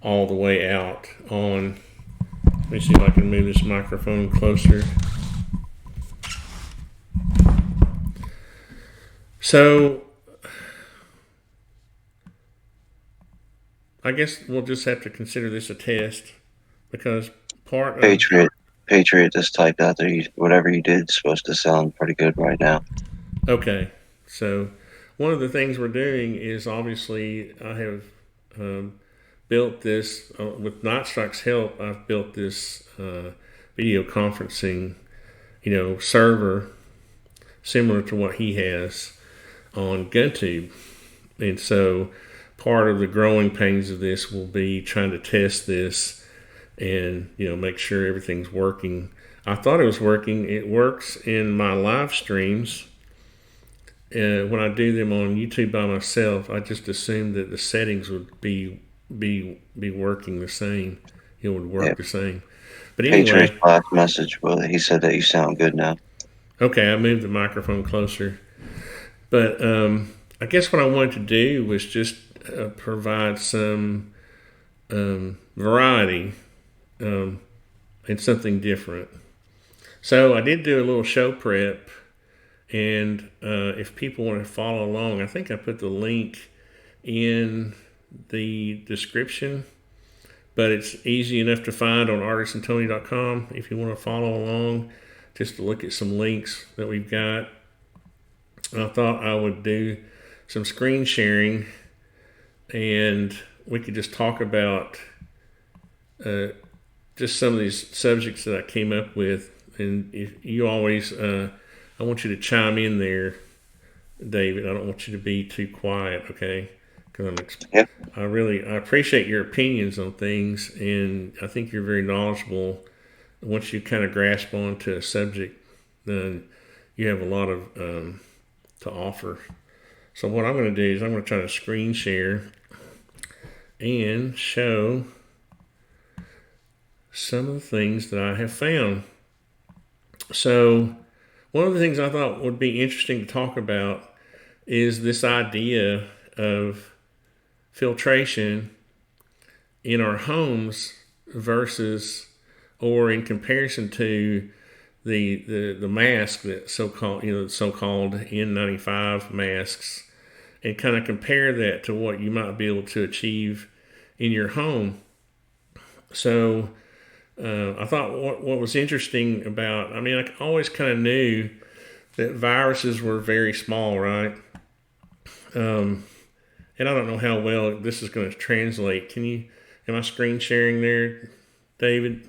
all the way out on. Let me see if I can move this microphone closer. So I guess we'll just have to consider this a test because part of Patriot just typed out there. Whatever you did is supposed to sound pretty good right now. okay. So one of the things we're doing is obviously I have built this with Nightstrike's help. I've built this video conferencing, server similar to what he has on GunTube, and so part of the growing pains of this will be trying to test this and make sure everything's working. I thought it was working. It works in my live streams. When I do them on YouTube by myself, I just assumed that the settings would be working the same. It would work the same. But Patriot's anyway, last message, well, he said that you sound good now. okay, I moved the microphone closer. But I guess what I wanted to do was just provide some variety and something different. So I did do a little show prep, and if people want to follow along, I think I put the link in the description, but it's easy enough to find on ArtisanTony.com if you want to follow along, just to look at some links that we've got. I thought I would do some screen sharing, and we could just talk about just some of these subjects that I came up with. And if you always, I want you to chime in there, David. I don't want you to be too quiet, okay? Because I appreciate your opinions on things, and I think you're very knowledgeable. Once you kind of grasp onto a subject, then you have a lot of to offer. So what I'm going to do is I'm going to try to screen share and show some of the things that I have found. So one of the things I thought would be interesting to talk about is this idea of filtration in our homes versus or in comparison to the mask that so-called N95 masks, and kind of compare that to what you might be able to achieve in your home. So I thought what was interesting about, I always kind of knew that viruses were very small, right? And I don't know how well this is going to translate. Am I screen sharing there, David?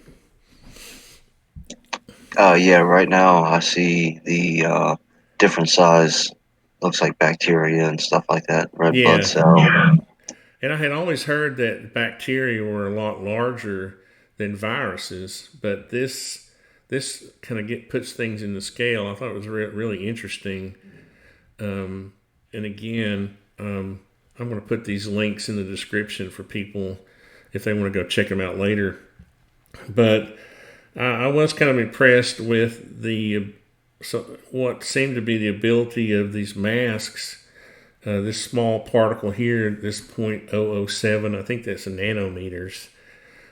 Yeah, right now I see the different size, looks like bacteria and stuff like that, red blood Yeah. cell. And I had always heard that bacteria were a lot larger than viruses, but this kind of puts things in the scale. I thought it was really interesting. And again, I'm going to put these links in the description for people if they want to go check them out later. But I was kind of impressed with what seemed to be the ability of these masks. This small particle here, this 0.007, I think that's nanometers,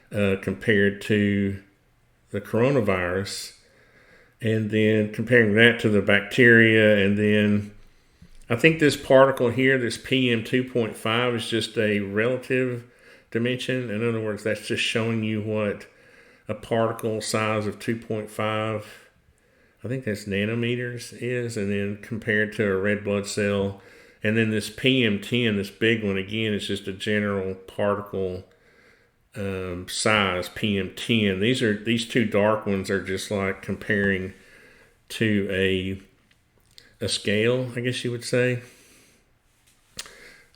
compared to the coronavirus. And then comparing that to the bacteria, and then I think this particle here, this PM 2.5, is just a relative dimension. In other words, that's just showing you what a particle size of 2.5, I think that's nanometers is, and then compared to a red blood cell. And then this PM10, this big one, again, is just a general particle size, PM10. These two dark ones are just like comparing to a scale, I guess you would say.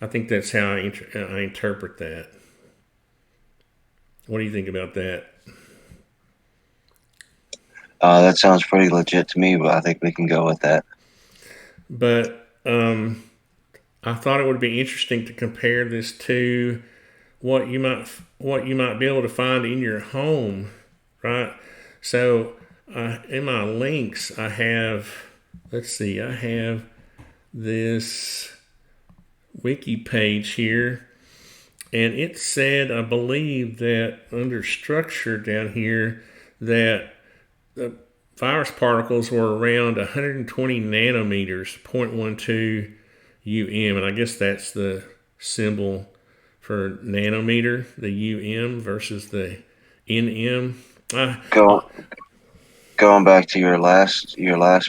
I think that's how I interpret that. What do you think about that? That sounds pretty legit to me, but I think we can go with that. But I thought it would be interesting to compare this to what you might be able to find in your home, right? So in my links, I have this wiki page here, and it said, I believe, that under structure down here, that the virus particles were around 120 nanometers, 0.12 UM, and I guess that's the symbol for nanometer, the UM versus the NM. Go Going back to your last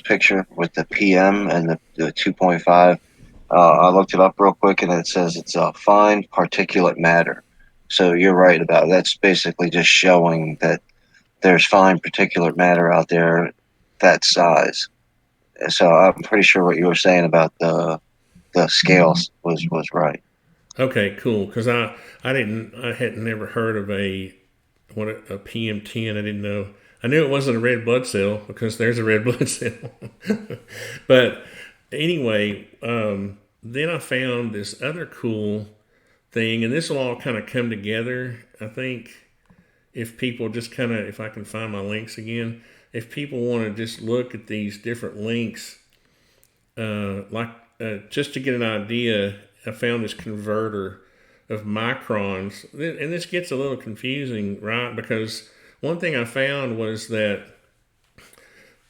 picture with the PM and the 2.5. I looked it up real quick, and it says it's a fine particulate matter. So you're right about it. That's basically just showing that there's fine particulate matter out there that size. So I'm pretty sure what you were saying about the scales was right. Okay, cool. Because I had never heard of a PM10. I didn't know. I knew it wasn't a red blood cell because there's a red blood cell. But anyway, then I found this other cool thing, and this will all kind of come together. I think if people just kind of, if I can find my links again, if people want to just look at these different links, just to get an idea, I found this converter of microns, and this gets a little confusing, right? Because one thing I found was that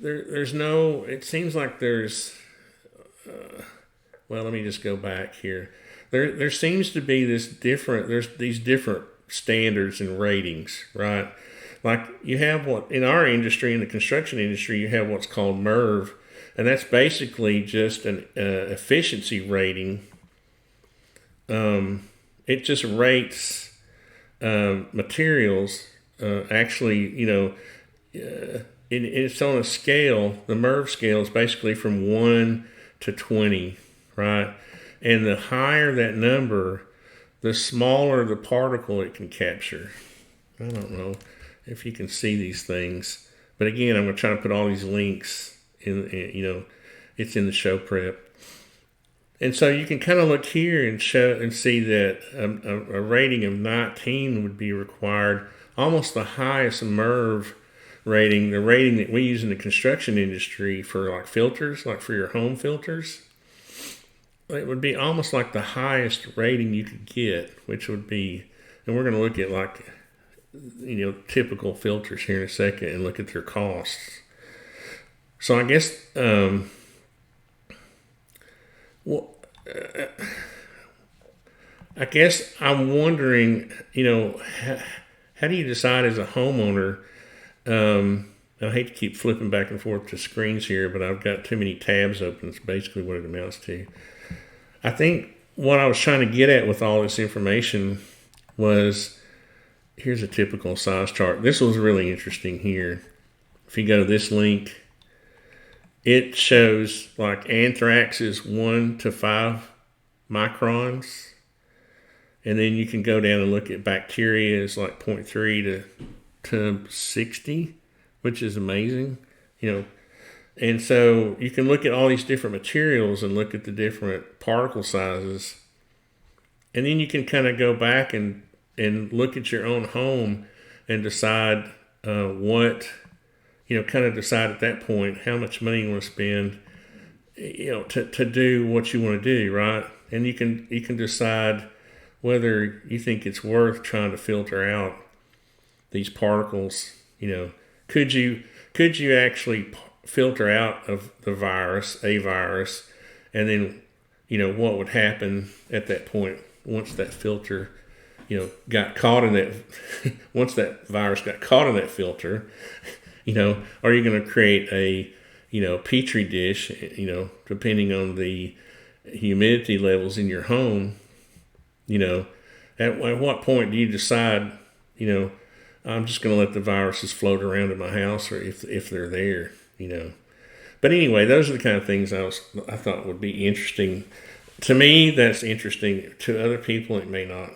there's no. It seems like there's. Well, let me just go back here. There seems to be this different. There's these different standards and ratings, right? Like you have what in our industry, in the construction industry, you have what's called MERV, and that's basically just an efficiency rating. It just rates materials. Actually, it's on a scale. The MERV scale is basically from 1 to 20, right? And the higher that number, the smaller the particle it can capture. I don't know if you can see these things, but again, I'm going to try to put all these links in. It's in the show prep. And so you can kind of look here and see that a rating of 19 would be required. Almost the highest MERV rating, the rating that we use in the construction industry for like filters, like for your home filters, it would be almost like the highest rating you could get, which would be, and we're going to look at like, typical filters here in a second and look at their costs. So I guess, I guess I'm wondering, how do you decide as a homeowner? I hate to keep flipping back and forth to screens here, but I've got too many tabs open. It's basically what it amounts to. I think what I was trying to get at with all this information was, here's a typical size chart. This was really interesting here. If you go to this link, it shows like anthrax is 1 to 5 microns. And then you can go down and look at bacteria is like 0.3 to 60, which is amazing, And so you can look at all these different materials and look at the different particle sizes. And then you can kind of go back and look at your own home and decide decide at that point how much money you want to spend, to do what you want to do, right? And you can decide whether you think it's worth trying to filter out these particles. Could you actually filter out of a virus, and then, what would happen at that point once that filter, got caught in that, once that virus got caught in that filter, are you going to create a, petri dish, depending on the humidity levels in your home, at what point do you decide, I'm just going to let the viruses float around in my house, or if they're there, But anyway, those are the kind of things I thought would be interesting. To me, that's interesting. To other people, it may not.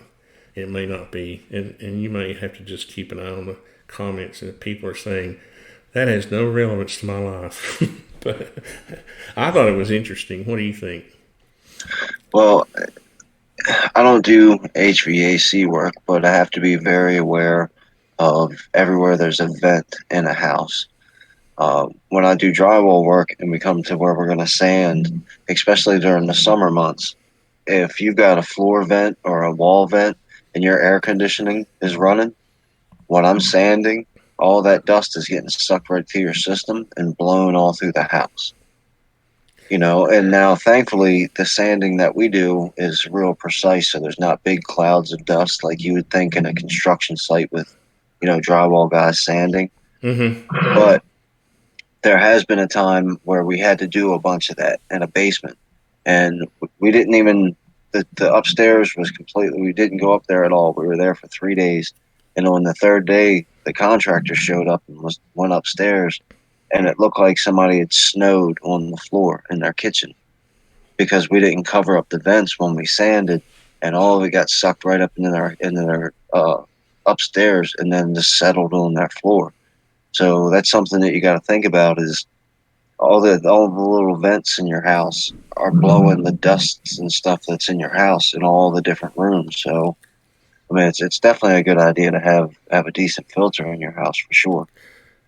It may not be, and you may have to just keep an eye on the comments. And if people are saying that has no relevance to my life, but I thought it was interesting. What do you think? Well, I don't do HVAC work, but I have to be very aware of everywhere there's a vent in a house. When I do drywall work and we come to where we're going to sand, especially during the summer months, if you've got a floor vent or a wall vent, and your air conditioning is running, when I'm sanding, all that dust is getting sucked right through your system and blown all through the house. And now thankfully the sanding that we do is real precise, so there's not big clouds of dust like you would think in a construction site with, drywall guys sanding. Mm-hmm. But there has been a time where we had to do a bunch of that in a basement, and we didn't even the upstairs was completely, we didn't go up there at all. We were there for 3 days, and on the third day the contractor showed up and went upstairs, and it looked like somebody had snowed on the floor in their kitchen because we didn't cover up the vents when we sanded, and all of it got sucked right up into their upstairs and then just settled on that floor. So that's something that you got to think about is all the little vents in your house are blowing the dusts and stuff that's in your house in all the different rooms. So I mean, it's definitely a good idea to have a decent filter in your house for sure.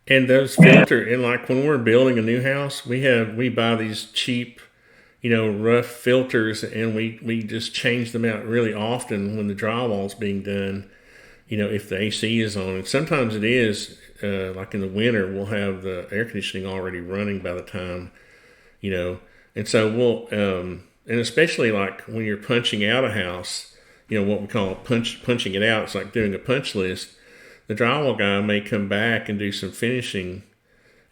And those filter, and like when we're building a new house, we buy these cheap, rough filters, and we just change them out really often when the drywall's being done. If the AC is on, and sometimes it is. Like in the winter, we'll have the air conditioning already running by the time, and so and especially like when you're punching out a house, what we call punching it out. It's like doing a punch list. The drywall guy may come back and do some finishing,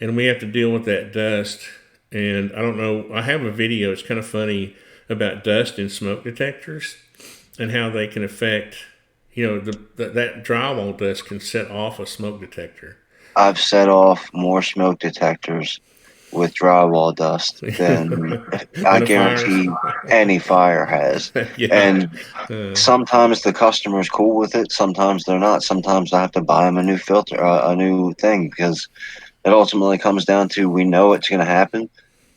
and we have to deal with that dust. And I don't know, I have a video, it's kind of funny, about dust and smoke detectors and how they can affect, that drywall dust can set off a smoke detector. I've set off more smoke detectors with drywall dust than I Than a fire. guarantee any fire has. Yeah. And Uh, sometimes the customer's cool with it, sometimes they're not. Sometimes I have to buy them a new filter, a new thing, because it ultimately comes down to we know it's going to happen.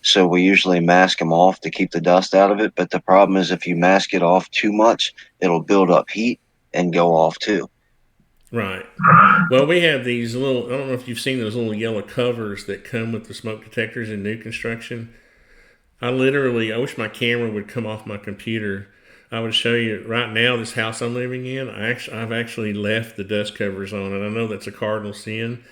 So we usually mask them off to keep the dust out of it. But the problem is if you mask it off too much, it'll build up heat and go off too. right. Well, we have these little, I don't know if you've seen those little yellow covers that come with the smoke detectors in new construction. I wish my camera would come off my computer. I would show you right now this house I'm living in. I've actually left the dust covers on, and I know that's a cardinal sin,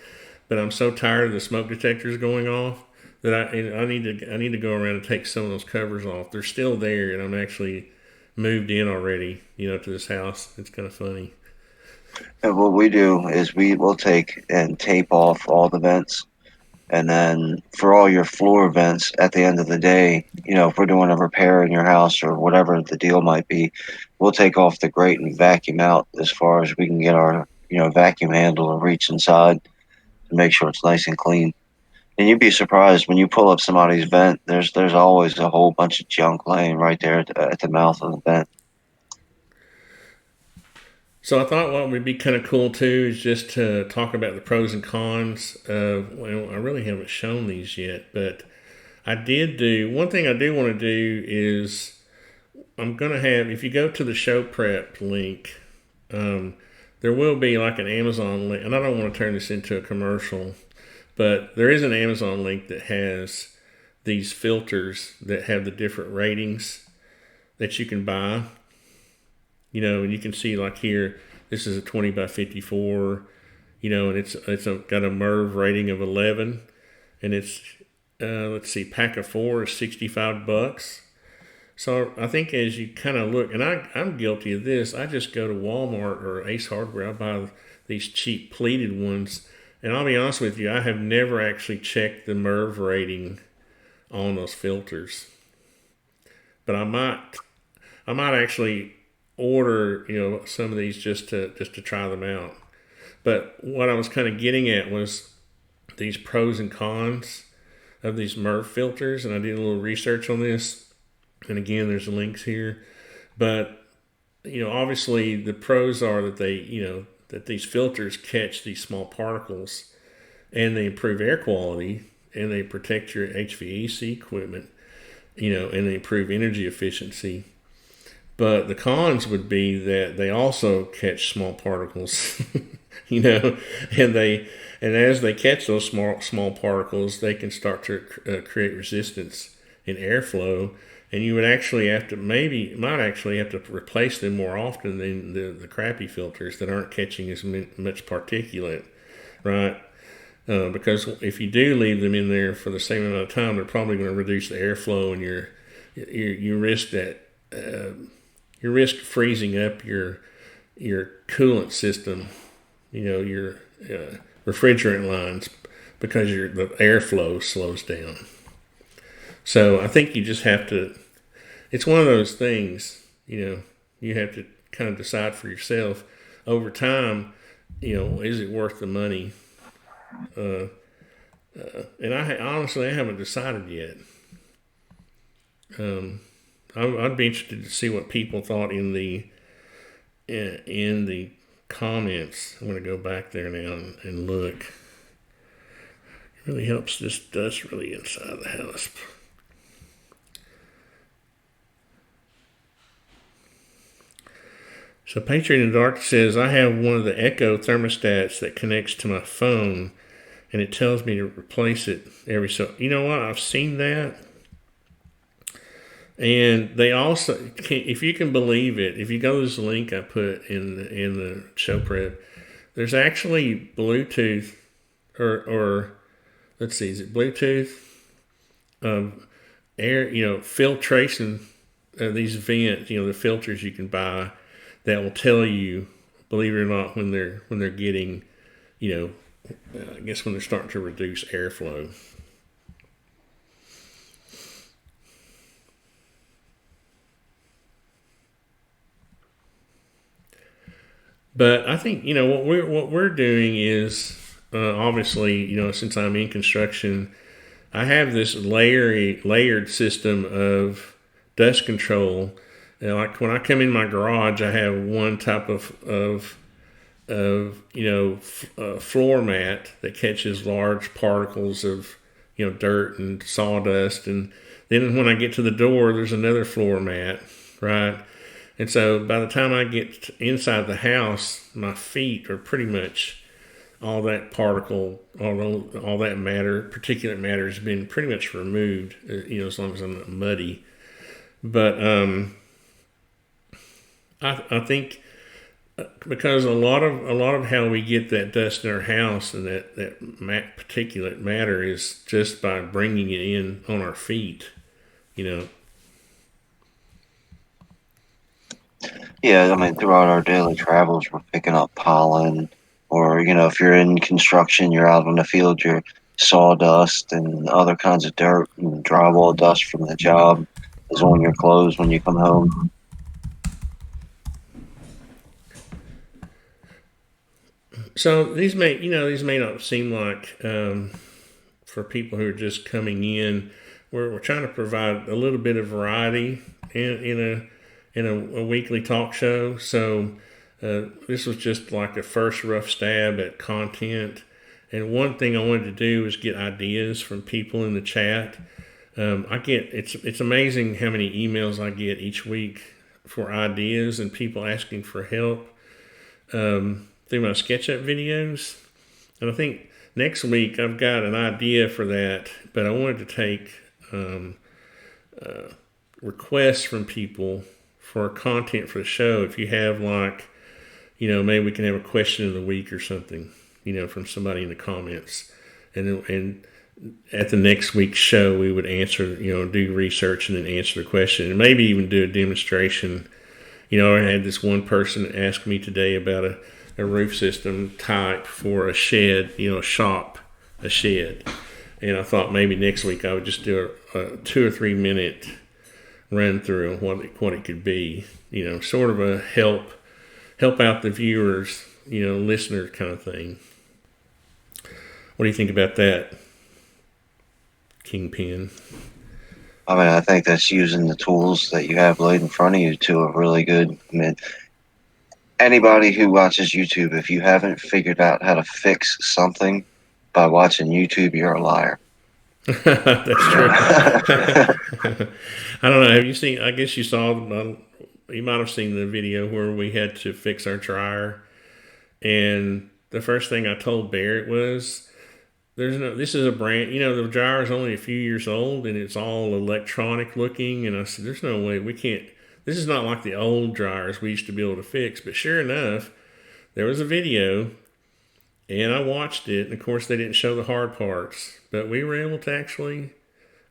but I'm so tired of the smoke detectors going off that I need to go around and take some of those covers off. They're still there, and I'm actually moved in already, to this house. It's kind of funny. And what we do is we will take and tape off all the vents. And then for all your floor vents at the end of the day, if we're doing a repair in your house or whatever the deal might be, we'll take off the grate and vacuum out as far as we can get our, vacuum handle to reach inside to make sure it's nice and clean. And you'd be surprised when you pull up somebody's vent, there's always a whole bunch of junk laying right there at the mouth of the vent. So I thought what would be kind of cool too is just to talk about the pros and cons of. Well, I really haven't shown these yet, but I did do one thing. I do want to do is I'm gonna have, if you go to the show prep link, um, there will be like an Amazon link, and I don't want to turn this into a commercial, but there is an Amazon link that has these filters that have the different ratings that you can buy. And you can see like here, this is a 20 by 54, and got a MERV rating of 11, and it's let's see, pack of 4 is $65. So I think as you kind of look, and I'm guilty of this, I just go to Walmart or Ace Hardware, I buy these cheap pleated ones, and I'll be honest with you, I have never actually checked the MERV rating on those filters, but I might actually order some of these just to try them out. But what I was kind of getting at was these pros and cons of these MERV filters, and I did a little research on this. And again, there's links here. But obviously the pros are that that these filters catch these small particles, and they improve air quality, and they protect your HVAC equipment, and they improve energy efficiency. But the cons would be that they also catch small particles, and as they catch those small particles, they can start to create resistance in airflow, and you would actually have to might actually have to replace them more often than the crappy filters that aren't catching as much particulate, right? Because if you do leave them in there for the same amount of time, they're probably going to reduce the airflow, and you risk that you risk freezing up your coolant system, your refrigerant lines, because the airflow slows down. So I think you just have to. It's one of those things, you have to kind of decide for yourself over time. Is it worth the money? And honestly, I haven't decided yet. I'd be interested to see what people thought in the comments. I'm going to go back there now and look. It really helps this dust really inside the house. So Patriot in the Dark says, I have one of the Echo thermostats that connects to my phone, and it tells me to replace it every so. You know what? I've seen that. And they also, if you can believe it, if you go to this link I put in the show prep, there's actually Bluetooth, or let's see, is it Bluetooth? Air, filtration, these vents, the filters you can buy that will tell you, believe it or not, when they're getting, I guess when they're starting to reduce airflow. But I think what we're doing is obviously since I'm in construction, I have this layered system of dust control. Like when I come in my garage, I have one type of floor mat that catches large particles of dirt and sawdust, and then when I get to the door, there's another floor mat, right? And so by the time I get inside the house, my feet are pretty much all that particle, all that particulate matter has been pretty much removed, as long as I'm not muddy. But I think because a lot of how we get that dust in our house and that particulate matter is just by bringing it in on our feet, Yeah, I mean, throughout our daily travels, we're picking up pollen, or if you're in construction, you're out on the field, you're sawdust and other kinds of dirt and drywall dust from the job is on your clothes when you come home. So these may not seem like for people who are just coming in. We're trying to provide a little bit of variety in a weekly talk show. So this was just like a first rough stab at content. And one thing I wanted to do was get ideas from people in the chat. It's amazing how many emails I get each week for ideas and people asking for help through my SketchUp videos. And I think next week I've got an idea for that, but I wanted to take requests from people for content for the show. If you have maybe we can have a question of the week or something, from somebody in the comments, and at the next week's show we would answer, do research and then answer the question, and maybe even do a demonstration. I had this one person ask me today about a roof system type for a shed, a shed. And I thought maybe next week I would just do a 2 or 3 minute run through what it could be, sort of a help out the viewers, listeners kind of thing. What do you think about that, KingPin? I mean, I think that's using the tools that you have laid in front of you to a really good. I mean, anybody who watches YouTube, if you haven't figured out how to fix something by watching YouTube, you're a liar. That's true. I don't know. Have you seen? I guess you saw. You might have seen the video where we had to fix our dryer, and the first thing I told Barrett was, there's no. This is a brand. The dryer is only a few years old, and it's all electronic looking. And I said, "There's no way we can't. This is not like the old dryers we used to be able to fix." But sure enough, there was a video, and I watched it. And of course, they didn't show the hard parts, but we were able to actually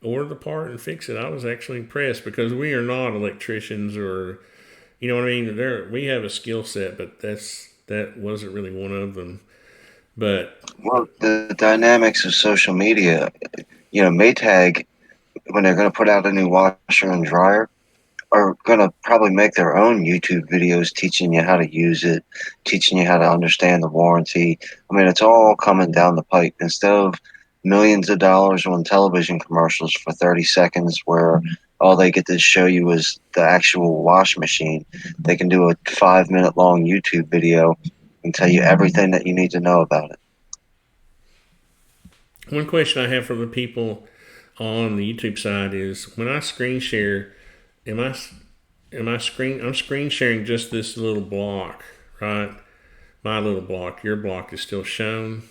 order the part and fix it. I was actually impressed because we are not electricians, or you know what I mean. We have a skill set, but that wasn't really one of them. But Well, the dynamics of social media, Maytag, when they're going to put out a new washer and dryer, are going to probably make their own YouTube videos teaching you how to use it, teaching you how to understand the warranty. I mean, it's all coming down the pipe. Instead of millions of dollars on television commercials for 30 seconds where all they get to show you is the actual wash machine, they can do a 5-minute long YouTube video and tell you everything that you need to know about it. one question I have for the people on the YouTube side is when I screen share, am I I'm screen sharing just this little block, right? My little block. Your block is still shown.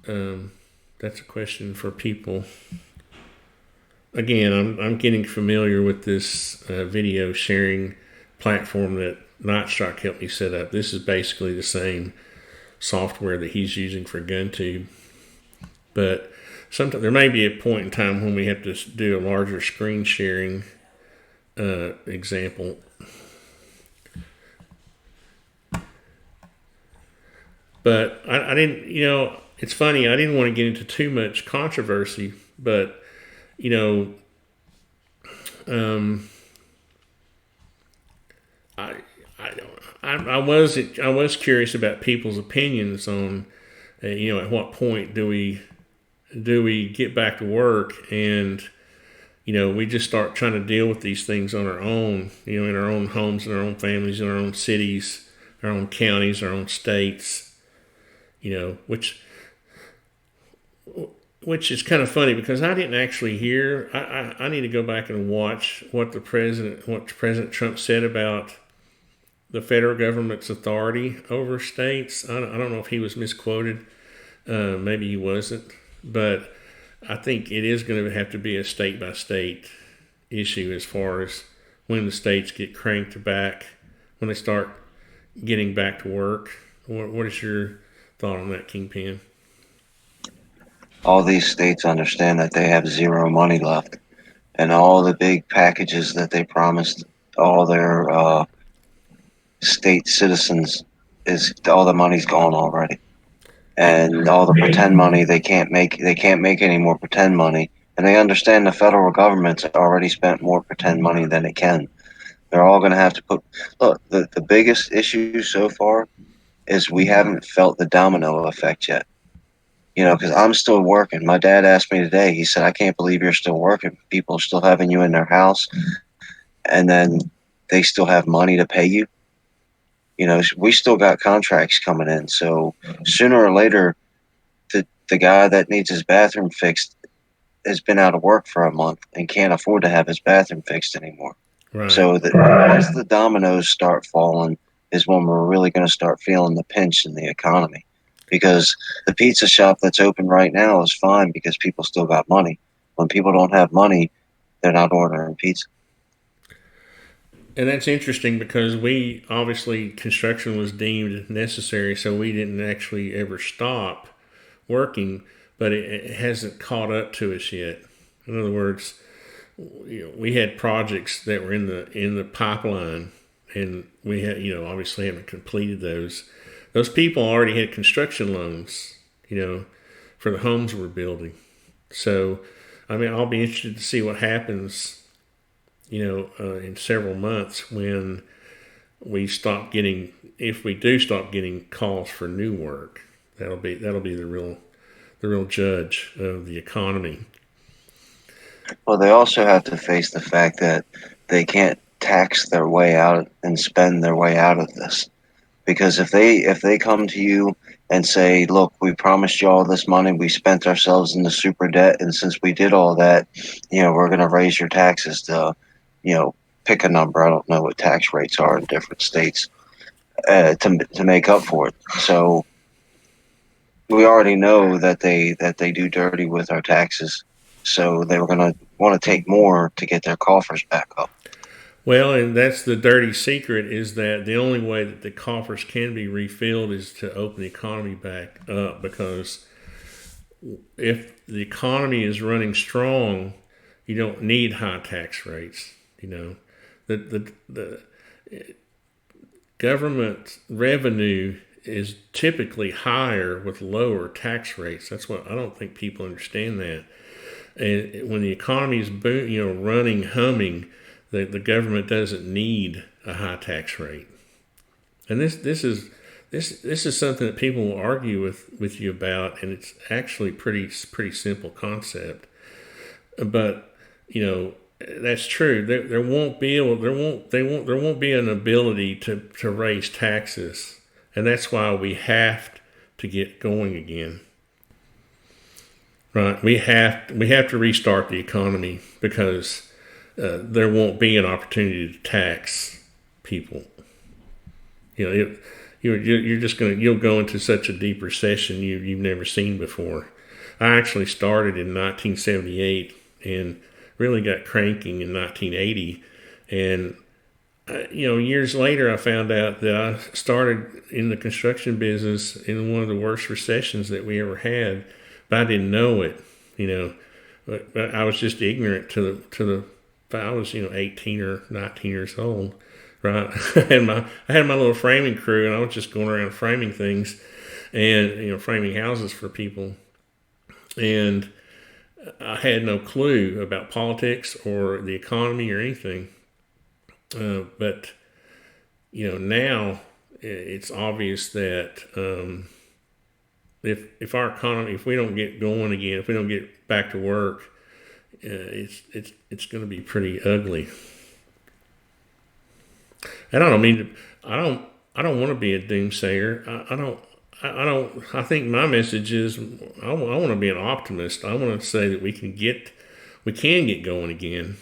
That's a question for people. Again, I'm getting familiar with this video sharing platform that Nightstrike helped me set up. This is basically the same software that he's using for GunTube, but sometimes there may be a point in time when we have to do a larger screen sharing example. But I didn't, it's funny, I didn't want to get into too much controversy, but, I, I was curious about people's opinions on, at what point do we get back to work and, we just start trying to deal with these things on our own, in our own homes, in our own families, in our own cities, our own counties, our own states. Which is kind of funny because I didn't actually hear. I need to go back and watch what President Trump said about the federal government's authority over states. I don't know if he was misquoted. Maybe he wasn't, but I think it is going to have to be a state by state issue as far as when the states get cranked back, when they start getting back to work. What is your thought on that, KingPin? All these states understand that they have zero money left, and all the big packages that they promised all their state citizens is all the money's gone already, and all the pretend money they can't make any more pretend money, and they understand the federal government's already spent more pretend money than it can. They're all going to have to put. Look, the biggest issue so far is we haven't felt the domino effect yet. Because I'm still working. My dad asked me today, he said, I can't believe you're still working. People are still having you in their house, and then they still have money to pay you. We still got contracts coming in. So sooner or later, the guy that needs his bathroom fixed has been out of work for a month and can't afford to have his bathroom fixed anymore. Right. So once the dominoes start falling is when we're really going to start feeling the pinch in the economy. Because the pizza shop that's open right now is fine because people still got money. When people don't have money, they're not ordering pizza. And that's interesting because construction was deemed necessary, so we didn't actually ever stop working, but it hasn't caught up to us yet. In other words, we had projects that were in the pipeline, and we had obviously haven't completed those. Those people already had construction loans, for the homes we're building. So, I'll be interested to see what happens, in several months when if we do stop getting calls for new work. That'll be the real judge of the economy. Well, they also have to face the fact that they can't tax their way out and spend their way out of this. Because if they come to you and say, look, we promised you all this money, we spent ourselves into super debt, and since we did all that, we're going to raise your taxes to, pick a number. I don't know what tax rates are in different states to make up for it. So we already know that they do dirty with our taxes, so they were going to want to take more to get their coffers back up. Well, and that's the dirty secret, is that the only way that the coffers can be refilled is to open the economy back up, because if the economy is running strong, you don't need high tax rates. The government revenue is typically higher with lower tax rates. That's what I don't think people understand that. And when the economy is running, humming, the government doesn't need a high tax rate. And this is something that people will argue with you about, and it's actually pretty simple concept. But that's true. There won't be an ability to raise taxes, and that's why we have to get going again. Right? We have to restart the economy, because there won't be an opportunity to tax people. You're just you'll go into such a deep recession you've never seen before. I actually started in 1978 and really got cranking in 1980, and years later I found out that I started in the construction business in one of the worst recessions that we ever had, but I didn't know it. But I was just ignorant to the. I was 18 or 19 years old, right? I had my little framing crew, and I was just going around framing things, and framing houses for people, and I had no clue about politics or the economy or anything. But now it's obvious that if our economy, if we don't get going again, if we don't get back to work, it's going to be pretty ugly. And I don't want to be a doomsayer. I think my message is I want to be an optimist. I want to say that we can get going again.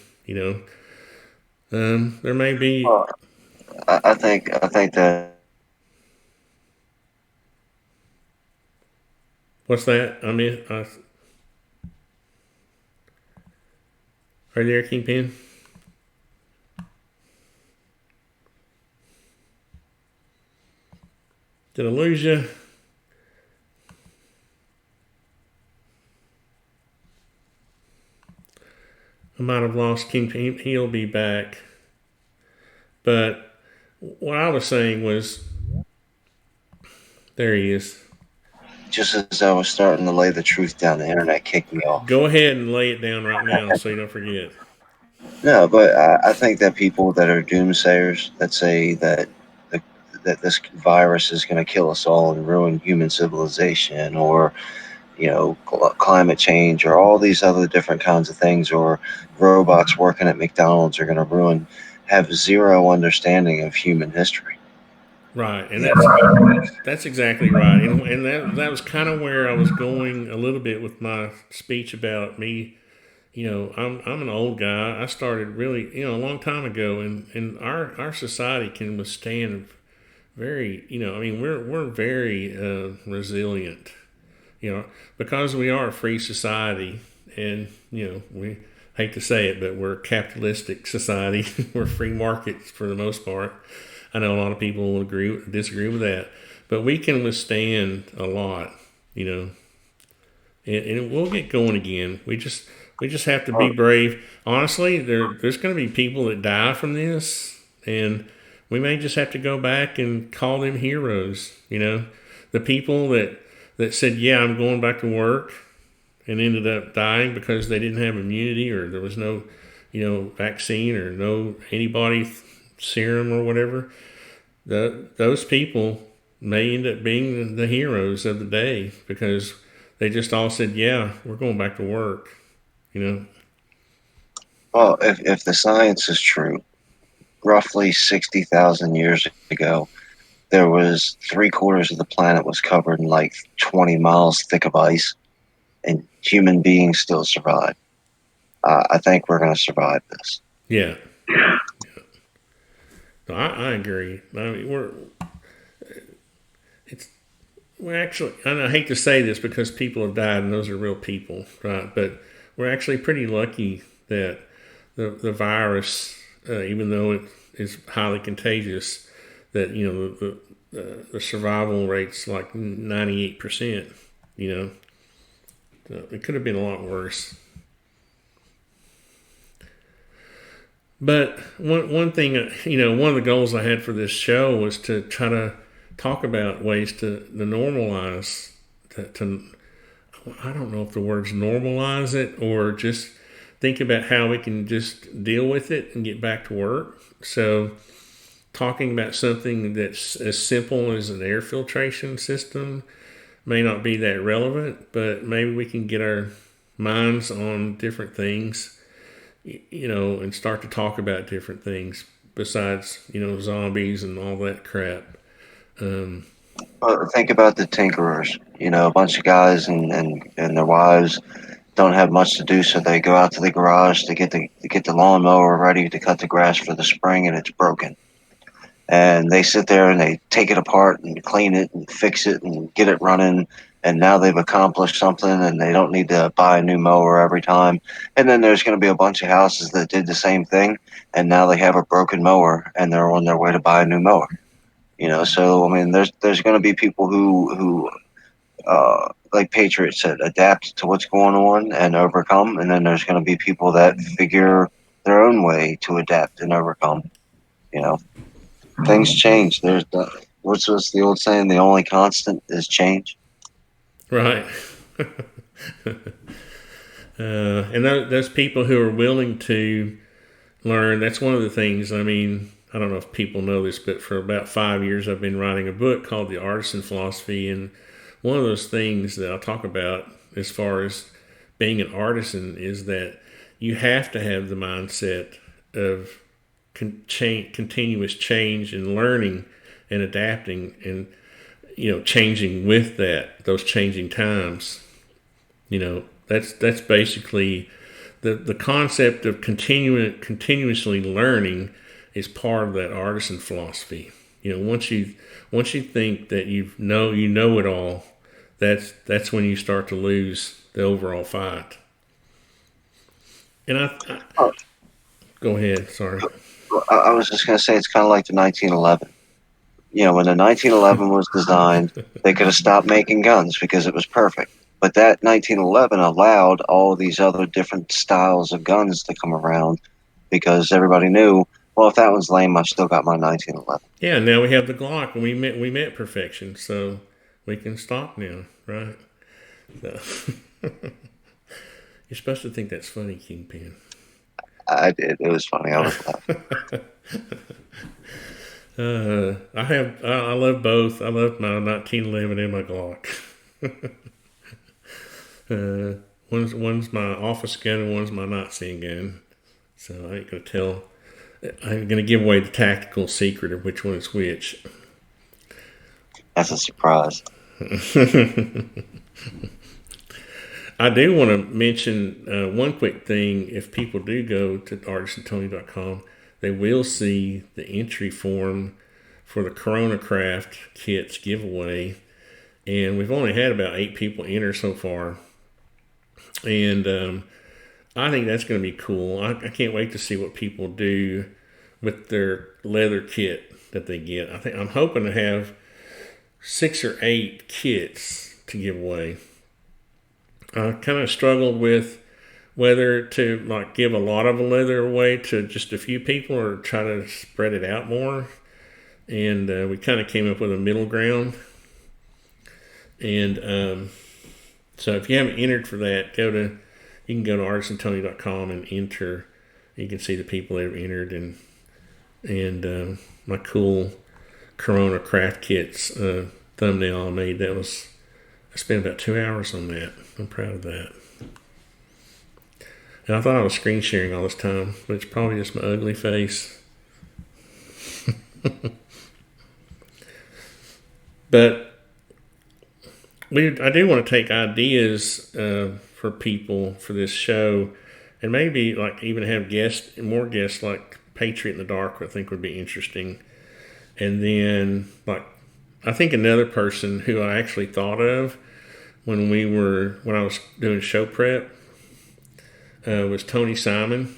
There may be. I think that. What's that? Are you there, KingPin? Did I lose you? I might have lost KingPin. He'll be back. But what I was saying was, there he is. Just as I was starting to lay the truth down, the internet kicked me off. Go ahead and lay it down right now so you don't forget. No, but I think that people that are doomsayers that say that that this virus is going to kill us all and ruin human civilization, or climate change, or all these other different kinds of things, or robots working at McDonald's are going to have zero understanding of human history. Right, and that's exactly right, and that was kind of where I was going a little bit with my speech about me. I'm an old guy. I started really a long time ago, and our society can withstand very we're very resilient, because we are a free society, and we hate to say it, but we're a capitalistic society. We're free markets for the most part. I know a lot of people will disagree with that, but we can withstand a lot, and we'll get going again. We just have to be brave. Honestly, there's going to be people that die from this, and we may just have to go back and call them heroes. The people that said, "Yeah, I'm going back to work," and ended up dying because they didn't have immunity, or there was no, vaccine or no antibody serum or whatever. Those people may end up being the heroes of the day, because they just all said, "Yeah, we're going back to work." Well, if the science is true, roughly 60,000 years ago, there was 3/4 of the planet was covered in like 20 miles thick of ice, and human beings still survived. I think we're going to survive this. Yeah. No, I agree. I mean, we're actually, and I hate to say this because people have died and those are real people, right? But we're actually pretty lucky that the virus, even though it is highly contagious, that the survival rate's like 98%. So it could have been a lot worse. But one thing, one of the goals I had for this show was to try to talk about ways to normalize, to I don't know if the word's normalize it or just think about how we can just deal with it and get back to work. So talking about something that's as simple as an air filtration system may not be that relevant, but maybe we can get our minds on different things, and start to talk about different things besides, zombies and all that crap. Well, think about the tinkerers. A bunch of guys and their wives don't have much to do, so they go out to the garage to get the lawnmower ready to cut the grass for the spring, and it's broken. And they sit there and they take it apart and clean it and fix it and get it running. And now they've accomplished something, and they don't need to buy a new mower every time. And then there's going to be a bunch of houses that did the same thing, and now they have a broken mower, and they're on their way to buy a new mower. So I mean, there's going to be people who like Patriot said, adapt to what's going on and overcome, and then there's going to be people that figure their own way to adapt and overcome. You know, Things change. What's the old saying? The only constant is change. Right. And those people who are willing to learn, that's one of the things. I mean, I don't know if people know this, but for about 5 years I've been writing a book called The Artisan Philosophy, and one of those things that I talk about as far as being an artisan is that you have to have the mindset of continuous change and learning and adapting and changing with those changing times. That's basically the concept of continuously learning is part of that artisan philosophy. Once you think that you know it all, that's when you start to lose the overall fight. And I go ahead. Sorry. I was just going to say it's kind of like the 1911. When the 1911 was designed, they could have stopped making guns because it was perfect. But that 1911 allowed all these other different styles of guns to come around because everybody knew, well, if that one's lame, I've still got my 1911. Yeah, now we have the Glock, and we met perfection, so we can stop now, right? So you're supposed to think that's funny, KingPin. I did. It was funny. I was laughing. I love both. I love my 1911 and my Glock. One's my office gun and one's my nightstand gun. So I ain't gonna tell. I'm gonna give away the tactical secret of which one is which. That's a surprise. I do want to mention one quick thing. If people do go to ArtisanTony.com, they will see the entry form for the Corona Craft kits giveaway. And we've only had about 8 people enter so far. And I think that's going to be cool. I can't wait to see what people do with their leather kit that they get. I'm hoping to have 6 or 8 kits to give away. I kind of struggled with whether to give a lot of the leather away to just a few people or try to spread it out more. And we kind of came up with a middle ground. And so if you haven't entered for that, you can go to ArtisanTony.com and enter. You can see the people that have entered and my cool Corona Craft Kits thumbnail I made. I spent about 2 hours on that. I'm proud of that. And I thought I was screen sharing all this time, but it's probably just my ugly face. But I do want to take ideas for people for this show, and maybe even have more guests like Patriot in the Dark. I think would be interesting, and then I think another person who I actually thought of when I was doing show prep was Tony Simon.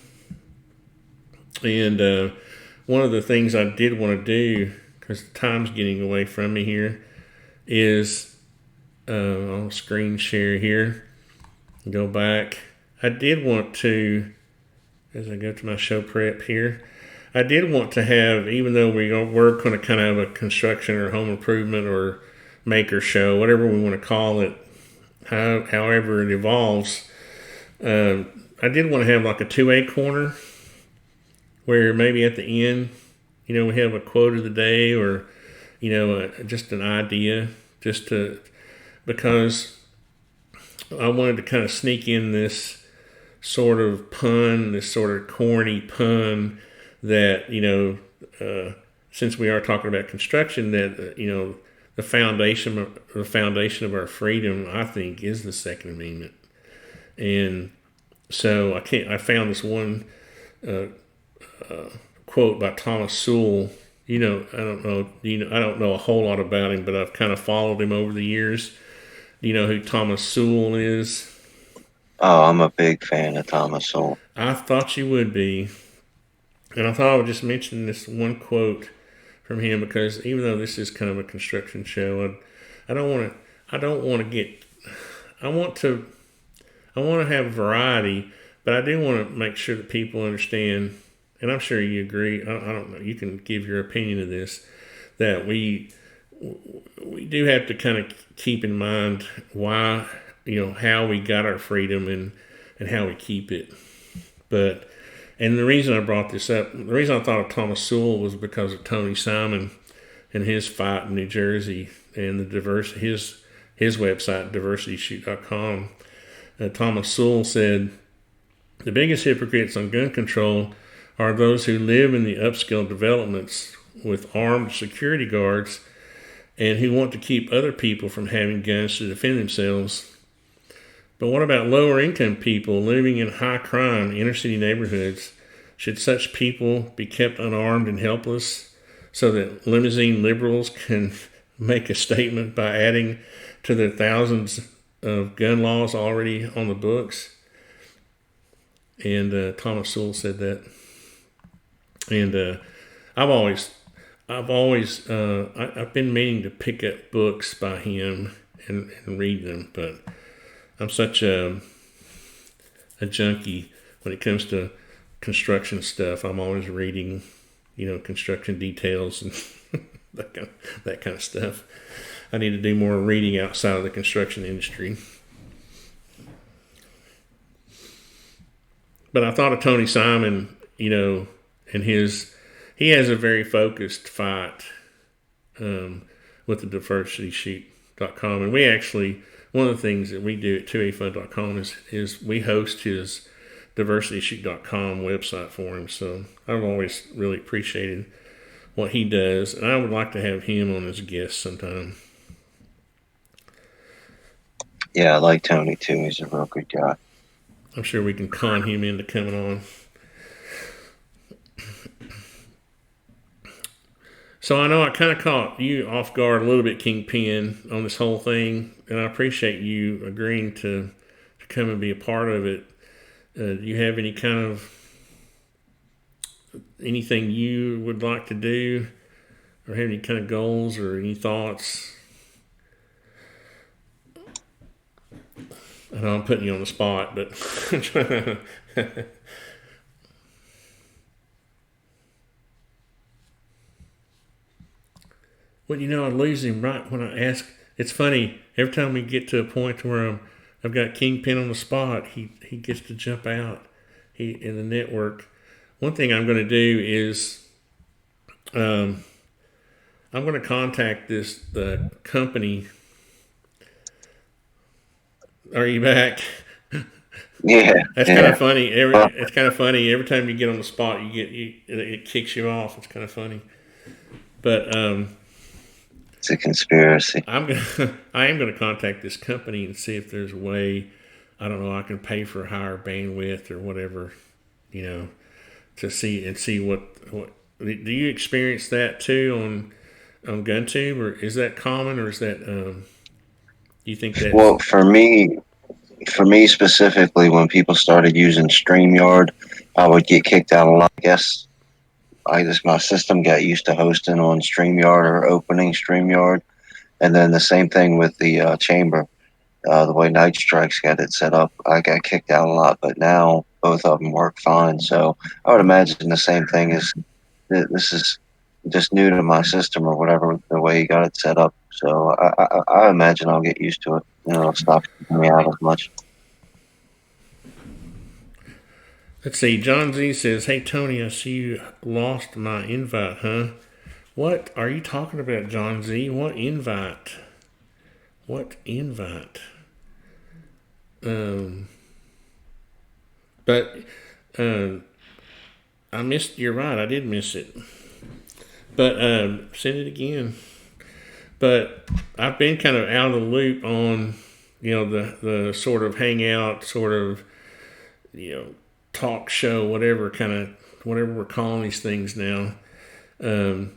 And one of the things I did want to do, because time's getting away from me here, is I'll screen share here. Go back. I did want to, as I go to my show prep here, I did want to have, even though we're going to kind of have a construction or home improvement or maker show, whatever we want to call it, however it evolves, I did want to have like a 2A corner where maybe at the end, we have a quote of the day or, just an idea, because I wanted to kind of sneak in this sort of pun, this sort of corny pun that, since we are talking about construction, that, the foundation of our freedom, I think, is the Second Amendment. And so I found this one quote by Thomas Sewell. I don't know a whole lot about him, but I've kind of followed him over the years. Do you know who Thomas Sewell is? Oh, I'm a big fan of Thomas Sowell. I thought you would be. And I thought I would just mention this one quote from him, because even though this is kind of a construction show, I want to have variety, but I do want to make sure that people understand, and I'm sure you agree. I don't know. You can give your opinion of this, that we do have to kind of keep in mind why, how we got our freedom and how we keep it. And the reason I brought this up, the reason I thought of Thomas Sewell was because of Tony Simon and his fight in New Jersey and his website, diversityshoot.com. Thomas Sewell said, "The biggest hypocrites on gun control are those who live in the upscale developments with armed security guards and who want to keep other people from having guns to defend themselves. But what about lower income people living in high crime inner city neighborhoods? Should such people be kept unarmed and helpless so that limousine liberals can make a statement by adding to the thousands of gun laws already on the books?" And Thomas Sewell said that. And I've been meaning to pick up books by him and read them, but I'm such a junkie when it comes to construction stuff. I'm always reading, construction details and that kind of stuff. I need to do more reading outside of the construction industry. But I thought of Tony Simon, and he has a very focused fight with the diversityshoot.com. And we actually, one of the things that we do at 2afund.com is we host his diversityshoot.com website for him. So I've always really appreciated what he does, and I would like to have him on as a guest sometime. Yeah, I like Tony too. He's a real good guy. I'm sure we can con him into coming on. So I know I kind of caught you off guard a little bit, KingPin, on this whole thing, and I appreciate you agreeing to come and be a part of it. Do you have anything you would like to do, or have any kind of goals or any thoughts? I know I'm putting you on the spot, but I'm trying to... Well, I lose him right when I ask. It's funny, every time we get to a point where I've got KingPin on the spot, he gets to jump out in the network. One thing I'm going to do is I'm going to contact the company. Are you back? Yeah, that's kind of funny. It's kind of funny. Every time you get on the spot, it kicks you off. It's kind of funny, but it's a conspiracy. I am gonna contact this company and see if there's a way. I don't know. I can pay for higher bandwidth or whatever, to see what. Do you experience that too on GunTube, or is that common, or is that do you think that's Well, for me specifically, when people started using StreamYard, I would get kicked out a lot. I guess my system got used to hosting on StreamYard or opening StreamYard, and then the same thing with the chamber. The way Night Strikes got it set up, I got kicked out a lot, but now both of them work fine. So I would imagine the same thing is this is just new to my system or whatever the way you got it set up. So I imagine I'll get used to it. It'll stop kicking me out as much. Let's see. John Z says, "Hey Tony, I see you lost my invite, huh? What are you talking about, John Z? What invite? What invite? Um, but I missed. You're right. I did miss it. But send it again. But I've been kind of out of the loop on, the sort of hangout, sort of, talk show, whatever we're calling these things now.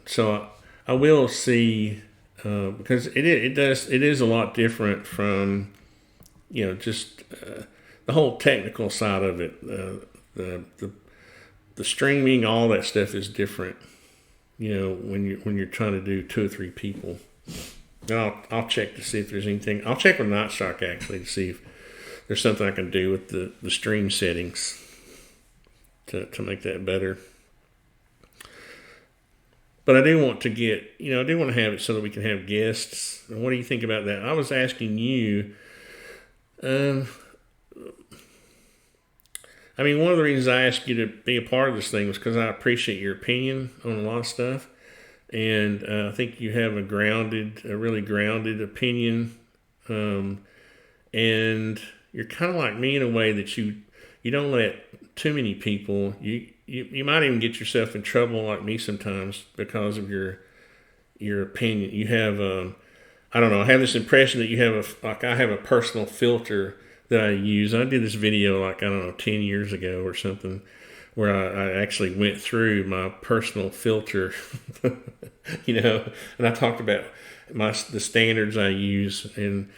So I will see, because it is a lot different from, just the whole technical side of it. The streaming, all that stuff is different. When you're trying to do 2 or 3 people. And I'll check to see if there's anything. I'll check with Night Strike actually to see if there's something I can do with the stream settings to make that better. But I do want to have it so that we can have guests. And what do you think about that? I was asking you, one of the reasons I asked you to be a part of this thing was because I appreciate your opinion on a lot of stuff. And I think you have a really grounded opinion. And you're kind of like me in a way that you don't let too many people, you might even get yourself in trouble like me sometimes because of your opinion. You have, I don't know, I have this impression that you have I have a personal filter that I use. I did this video 10 years ago or something, where I actually went through my personal filter, and I talked about the standards I use and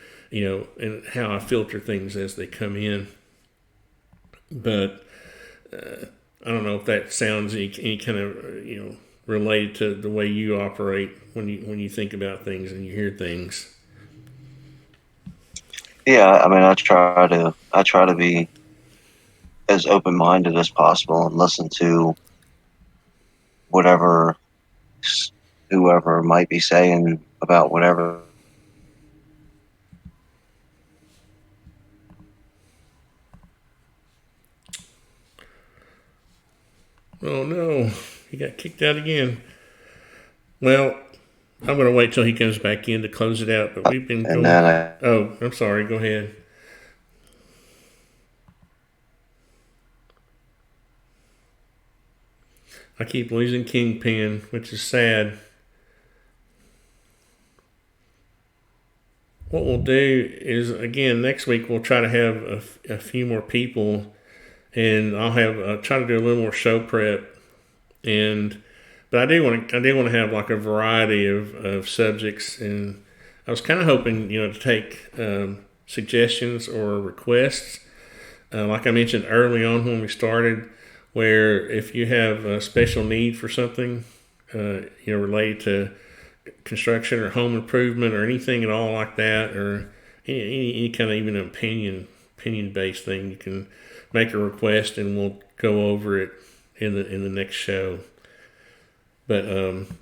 how I filter things as they come in. But I don't know if that sounds any kind of related to the way you operate when you think about things and you hear things. Yeah, I try to be as open minded as possible and listen to whatever whoever might be saying about whatever. Oh no, he got kicked out again. Well, I'm going to wait till he comes back in to close it out, but we've been And going. then Oh, I'm sorry. Go ahead. I keep losing KingPin, which is sad. What we'll do is, again, next week we'll try to have a few more people, and I'll have try to do a little more show prep, but I do want to have like a variety of subjects, and I was kind of hoping to take suggestions or requests, like I mentioned early on when we started, where if you have a special need for something, related to construction or home improvement or anything at all like that, or any kind of even opinion based thing, you can make a request and we'll go over it in the next show. But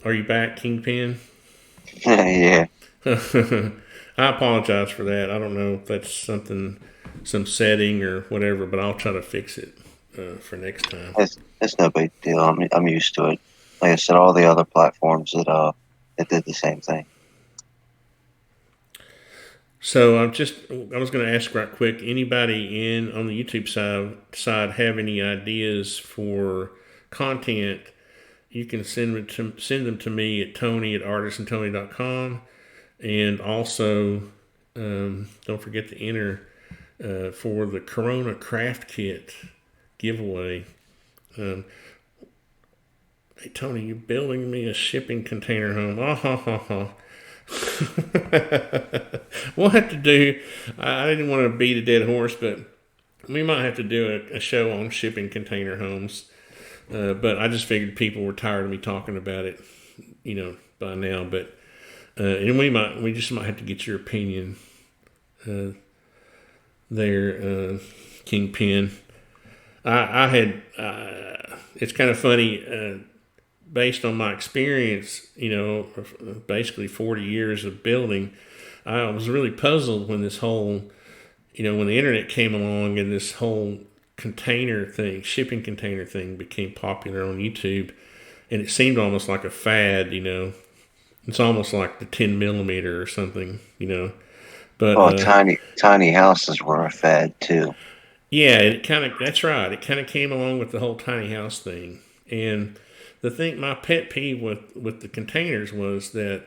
are you back, KingPin? yeah. I apologize for that. I don't know if that's some setting or whatever, but I'll try to fix it for next time. It's no big deal. I'm used to it. Like I said, all the other platforms that did the same thing. So I was going to ask right quick, anybody on the YouTube side have any ideas for content? You can send them to me at tony@artisantony.com, and also don't forget to enter for the Corona Craft Kit giveaway. Hey, Tony, you're building me a shipping container home. Oh, ha, ha, ha. We'll have to do, I didn't want to beat a dead horse, but we might have to do a show on shipping container homes. But I just figured people were tired of me talking about it, by now. But and we just might have to get your opinion there, KingPin. I had it's kind of funny. Based on my experience, basically 40 years of building, I was really puzzled when this whole, when the internet came along and this whole container thing, shipping container thing became popular on YouTube. And it seemed almost like a fad, It's almost like the 10 millimeter or something, But tiny houses were a fad too. Yeah, that's right. It kind of came along with the whole tiny house thing. And my pet peeve with the containers was that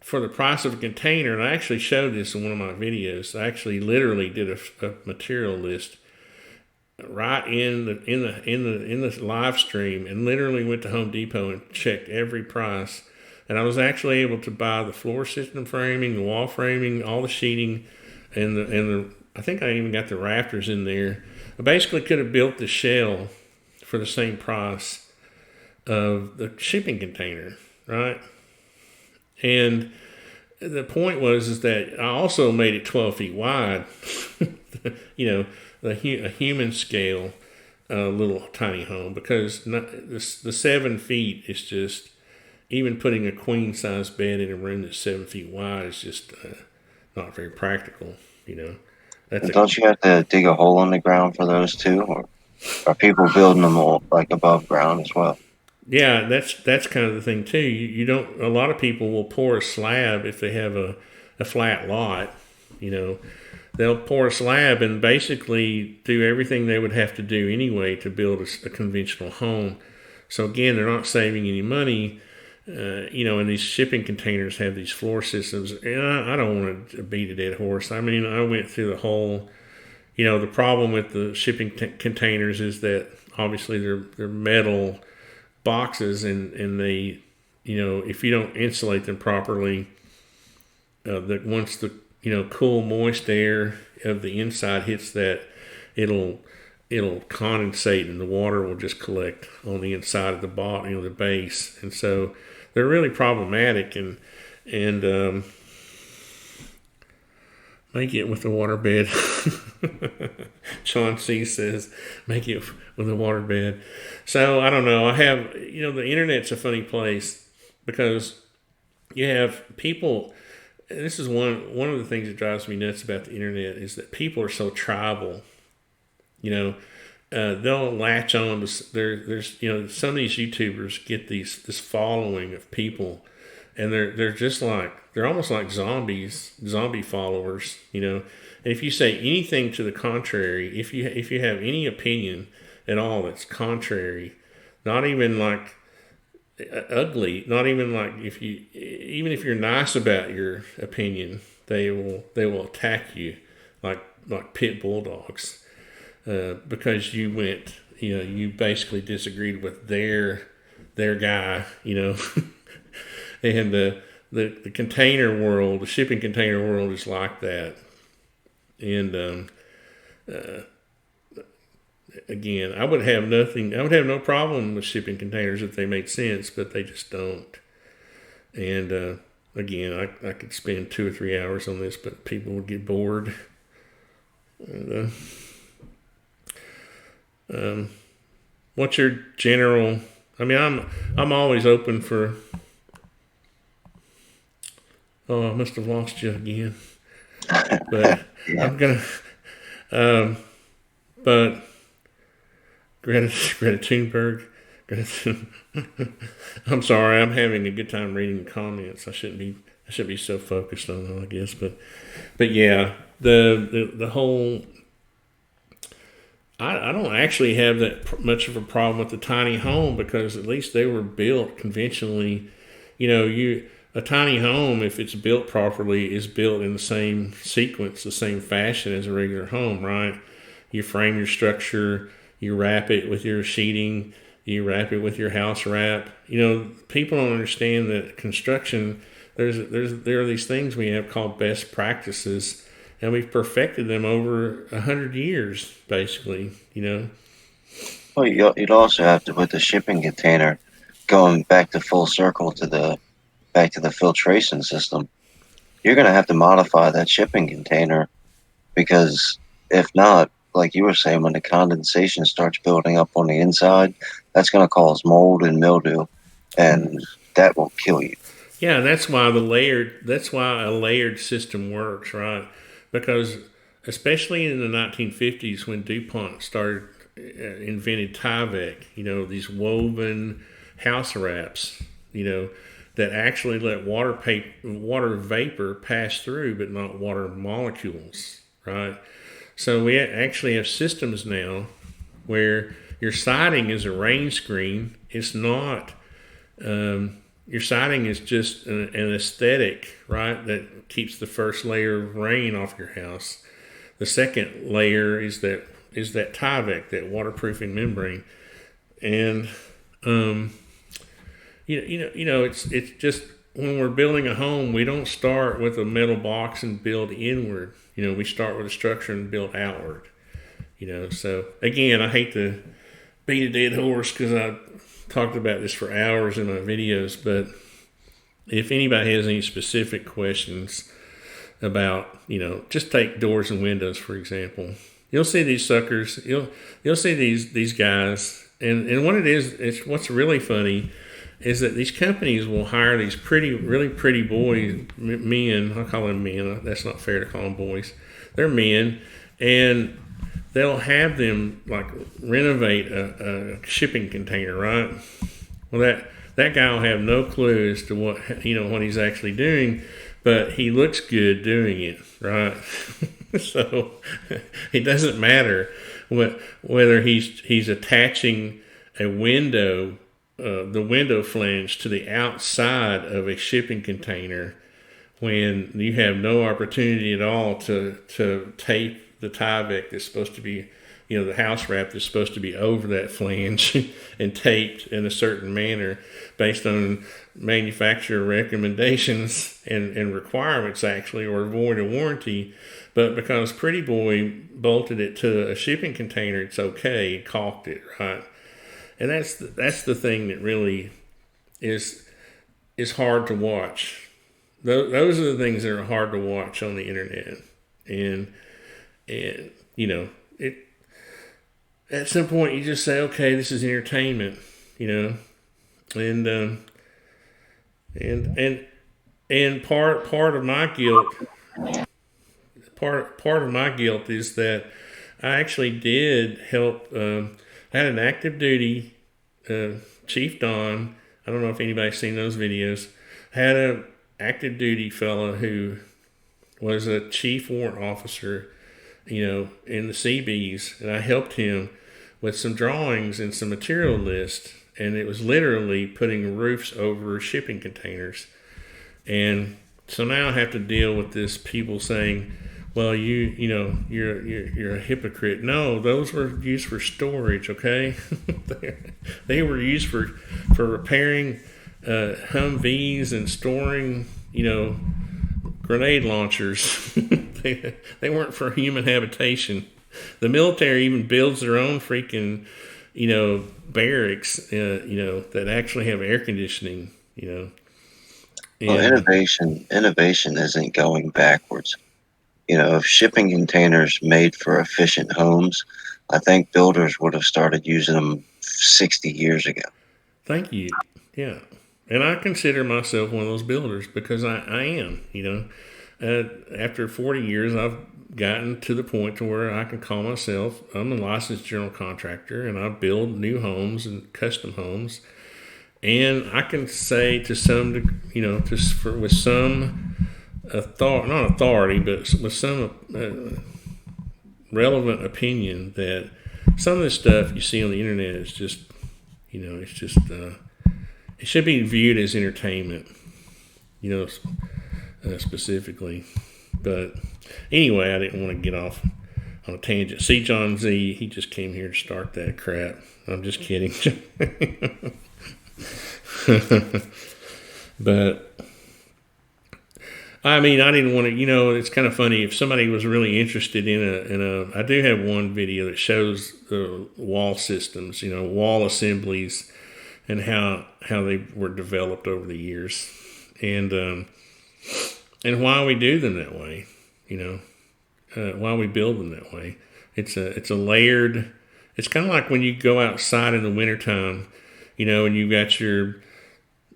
for the price of a container, and I actually showed this in one of my videos. I actually literally did a material list right in the live stream, and literally went to Home Depot and checked every price. And I was actually able to buy the floor system framing, the wall framing, all the sheeting, and the I think I even got the rafters in there. I basically could have built the shell for the same price of the shipping container, right? And the point is that I also made it 12 feet wide, a human scale little tiny home, because the 7 feet is just, even putting a queen size bed in a room that's 7 feet wide is just not very practical, Don't you have to dig a hole in the ground for those too, or are people building them all like above ground as well? Yeah, that's kind of the thing too. You don't. A lot of people will pour a slab if they have a flat lot. They'll pour a slab and basically do everything they would have to do anyway to build a conventional home. So again, they're not saving any money. And these shipping containers have these floor systems. And I don't want to beat a dead horse. I mean, I went through the whole. The problem with the shipping containers is that obviously they're metal boxes, and they, if you don't insulate them properly, that once the cool moist air of the inside hits that, it'll condensate, and the water will just collect on the inside of the bottom, the base, and so they're really problematic. And make it with the waterbed. Sean C says, make it with a waterbed. So I don't know. I have, the internet's a funny place, because you have people. This is one of the things that drives me nuts about the internet, is that people are so tribal. They'll latch on to there's some of these YouTubers get this following of people, and they're just like, they're almost like zombie followers, And if you say anything to the contrary, if you have any opinion at all that's contrary, not even like ugly, not even like even if you're nice about your opinion, they will attack you like pit bulldogs, because you basically disagreed with their guy, and the container world, the shipping container world is like that. And again, I would have no problem with shipping containers if they made sense, but they just don't. And again, I could spend 2 or 3 hours on this, but people would get bored. And, what's your general? I mean, I'm always open for. Oh, I must have lost you again. But yeah. I'm gonna. But Greta Thunberg. I'm sorry. I'm having a good time reading the comments. I should be so focused on them, I guess. But yeah, the whole. I don't actually have that much of a problem with the tiny home, because at least they were built conventionally. A tiny home, if it's built properly, is built in the same sequence, the same fashion as a regular home, right? You frame your structure, you wrap it with your sheeting, You wrap it with your house wrap. You know, people don't understand that construction. There are these things we have called best practices, and we've perfected them over 100 years, basically. You know. Well, you'd also have to, with the shipping container, going back to full circle to the back to the filtration system. You're going to have to modify that shipping container because if not, like you were saying, when the condensation starts building up on the inside, that's going to cause mold and mildew, and that will kill you. Yeah, that's why the layered. That's why a layered system works, right? Because especially in the 1950s when DuPont started invented Tyvek, you know, these woven house wraps, you know, that actually let water vapor pass through, but not water molecules, right? So we actually have systems now where your siding is a rain screen. It's not. Your siding is just an aesthetic, right? That keeps the first layer of rain off your house. The second layer is that Tyvek, that waterproofing membrane, and it's just when we're building a home, we don't start with a metal box and build inward. You know, we start with a structure and build outward. You know, so again, I hate to beat a dead horse because I talked about this for hours in my videos, but if anybody has any specific questions about, you know, just take doors and windows for example. You'll see these suckers. You'll see these guys, and what it is, it's what's really funny is that these companies will hire these really pretty boys, men. I call them men. That's not fair to call them boys. They're men, and they'll have them like renovate a shipping container, right? Well, that guy will have no clue as to what he's actually doing, but he looks good doing it, right? So it doesn't matter whether he's attaching a window, the window flange to the outside of a shipping container, when you have no opportunity at all to tape the Tyvek that's supposed to be, you know, the house wrap that's supposed to be over that flange and taped in a certain manner based on manufacturer recommendations and requirements, actually, or void of warranty. But because Pretty Boy bolted it to a shipping container, it's okay, and caulked it, right? And that's the thing that really is hard to watch. Those are the things that are hard to watch on the internet. And you know, it at some point you just say, okay, this is entertainment, you know, and part of my guilt, part of my guilt is that I actually did help. I had an active duty Chief Don. I don't know if anybody's seen those videos. Had a active duty fellow who was a chief warrant officer, you know, in the CBs, and I helped him with some drawings and some material lists, and it was literally putting roofs over shipping containers. And so now I have to deal with this people saying, well, you're a hypocrite. No, those were used for storage, okay? They were used for repairing Humvees and storing, you know, grenade launchers. They weren't for human habitation. The military even builds their own freaking, you know, barracks, you know, that actually have air conditioning, you know. Well, innovation isn't going backwards. You know, if shipping containers made for efficient homes, I think builders would have started using them 60 years ago. Thank you. Yeah. And I consider myself one of those builders because I am, you know. After 40 years, I've gotten to the point to where I can call myself, I'm a licensed general contractor, and I build new homes and custom homes. And I can say to some, you know, with some not authority, but with some relevant opinion, that some of this stuff you see on the internet is just, you know, it's just, it should be viewed as entertainment, you know, specifically. But anyway, I didn't want to get off on a tangent. See John Z, he just came here to start that crap. I'm just kidding. But I mean, I didn't want to. It's kind of funny if somebody was really interested in a. I do have one video that shows the wall systems, wall assemblies, and how they were developed over the years, and why we do them that way. Why we build them that way. It's a layered. It's kind of like when you go outside in the wintertime, and you've got your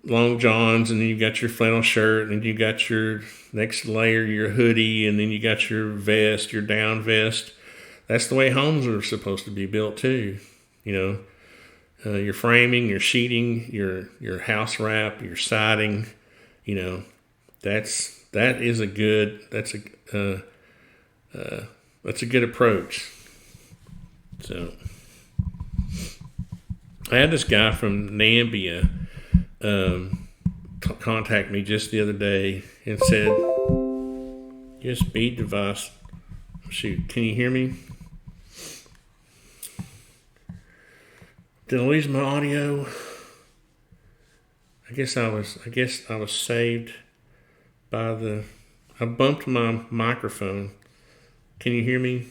long johns, and then you got your flannel shirt, and you got your next layer, your hoodie, and then you got your vest, your down vest. That's the way homes are supposed to be built too. Your framing, your sheeting, your house wrap, your siding. That's a good approach. So I had this guy from Nambia contact me just the other day and said, USB device. Shoot, can you hear me? Did I lose my audio? I guess I was saved by I bumped my microphone. Can you hear me?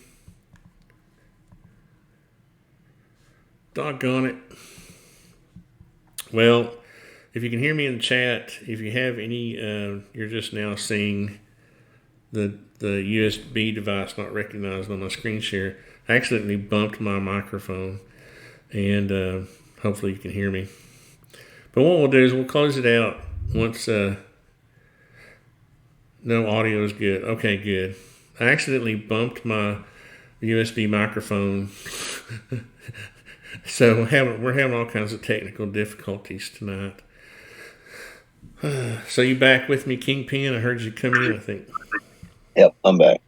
Doggone it. Well, if you can hear me in the chat, if you have any, you're just now seeing the USB device not recognized on my screen share. I accidentally bumped my microphone, and hopefully you can hear me. But what we'll do is we'll close it out once no audio is good. Okay, good. I accidentally bumped my USB microphone. So we're having all kinds of technical difficulties tonight. So you back with me, KingPin? I heard you come in, I think. Yep, I'm back.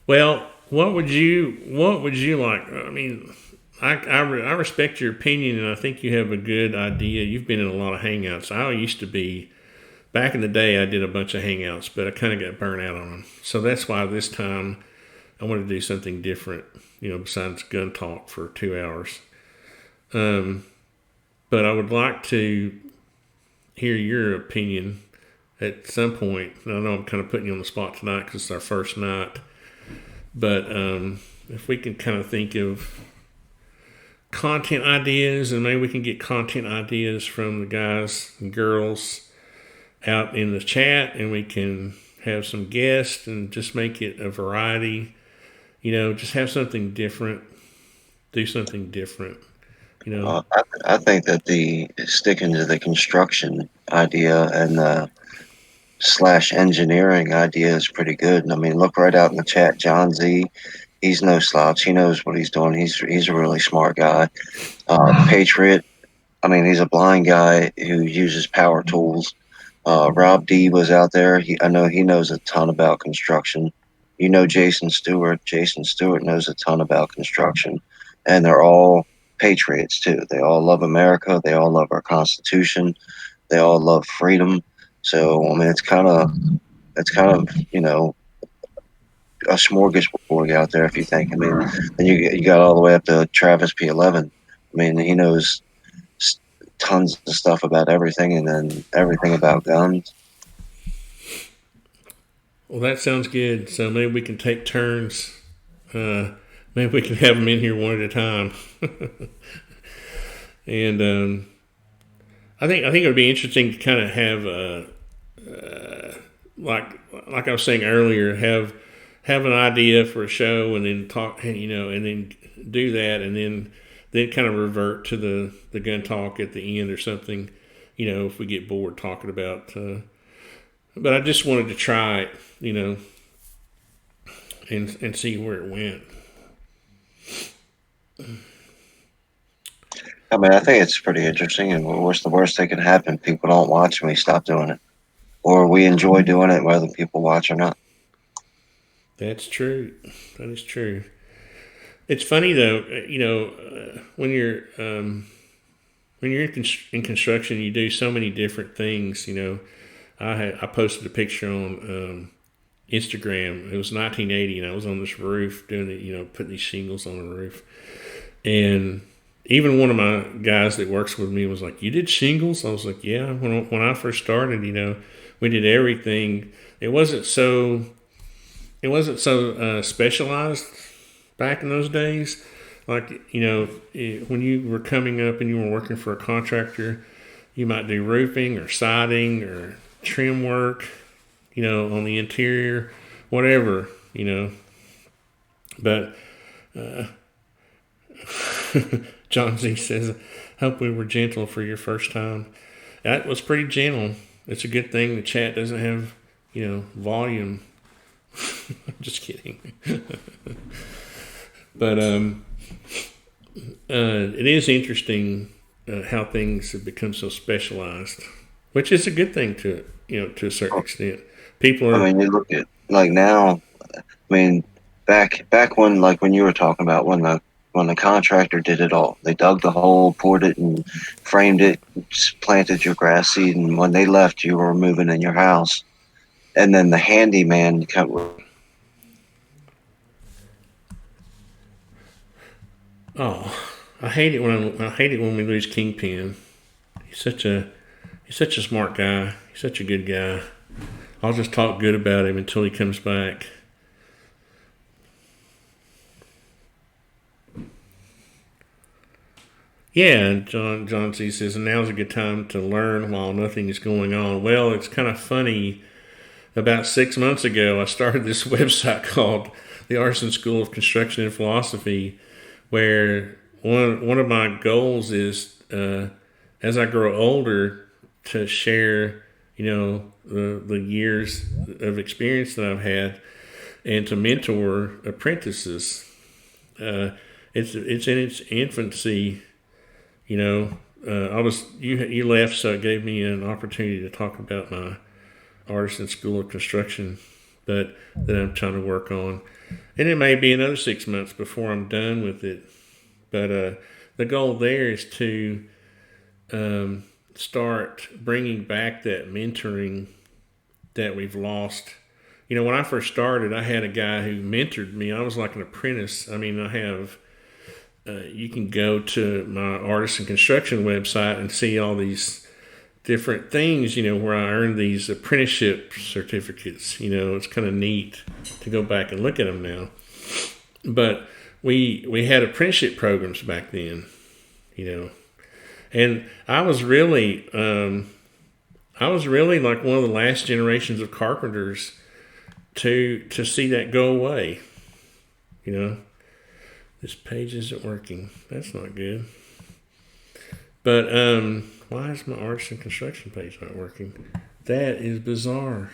Well, what would you like? I mean, I respect your opinion, and I think you have a good idea. You've been in a lot of hangouts. I used to be, back in the day, I did a bunch of hangouts, but I kind of got burnt out on them. So that's why this time I wanted to do something different, besides gun talk for 2 hours. But I would like to hear your opinion at some point. I know I'm kind of putting you on the spot tonight because it's our first night. But if we can kind of think of content ideas, and maybe we can get content ideas from the guys and girls out in the chat, and we can have some guests and just make it a variety. Just have something different. Do something different. I think that the sticking to the construction idea and the / engineering idea is pretty good. And I mean, look right out in the chat, John Z. He's no slouch. He knows what he's doing. He's a really smart guy. Patriot. I mean, he's a blind guy who uses power tools. Rob D was out there. I know he knows a ton about construction. Jason Stewart. Jason Stewart knows a ton about construction, and they're all patriots too. They all love America. They all love our Constitution. They all love freedom. So I mean, it's kind of a smorgasbord out there if you think. I mean, then you got all the way up to Travis P11. I mean, he knows tons of stuff about everything, and then everything about guns. Well, that sounds good. So maybe we can take turns. Maybe we can have them in here one at a time. And I think it would be interesting to kind of have like I was saying earlier, have an idea for a show, and then talk, and then do that, and then kind of revert to the gun talk at the end or something. If we get bored talking about. But I just wanted to try it, and see where it went. I mean, I think it's pretty interesting, and what's the worst that can happen? People don't watch and we stop doing it. Or we enjoy doing it whether people watch or not. That's true. That is true. It's funny, though, when you're in construction, you do so many different things, I posted a picture on Instagram. It was 1980, and I was on this roof doing it, putting these shingles on the roof. And even one of my guys that works with me was like, "You did shingles?" I was like, "Yeah." When I first started, we did everything. It wasn't so specialized back in those days. Like, when you were coming up and you were working for a contractor, you might do roofing or siding or trim work, on the interior, whatever, But John Z says, "Hope we were gentle for your first time." That was pretty gentle. It's a good thing the chat doesn't have, volume. Just kidding. But it is interesting how things have become so specialized, which is a good thing to a certain extent. People are. I mean, you look at like now. I mean, back when when you were talking about when the contractor did it all, they dug the hole, poured it, and framed it, planted your grass seed, and when they left, you were moving in your house, and then the handyman Oh, I hate it when we lose KingPin. He's such a smart guy. He's such a good guy. I'll just talk good about him until he comes back. Yeah, John C says, and now's a good time to learn while nothing is going on. Well, it's kind of funny. About 6 months ago, I started this website called the Artisan School of Construction and Philosophy, where one of my goals is, as I grow older, to share, the years of experience that I've had, and to mentor apprentices. It's in its infancy. You left, so it gave me an opportunity to talk about my Artisan School of Construction, but that I'm trying to work on. And it may be another 6 months before I'm done with it. But the goal there is to start bringing back that mentoring that we've lost. When I first started, I had a guy who mentored me. I was like an apprentice. I mean, I have... you can go to my Artisan Construction website and see all these different things, where I earned these apprenticeship certificates. It's kind of neat to go back and look at them now. But we had apprenticeship programs back then, and I was really like one of the last generations of carpenters to see that go away, This page isn't working. That's not good. But why is my Artisan Construction page not working? That is bizarre.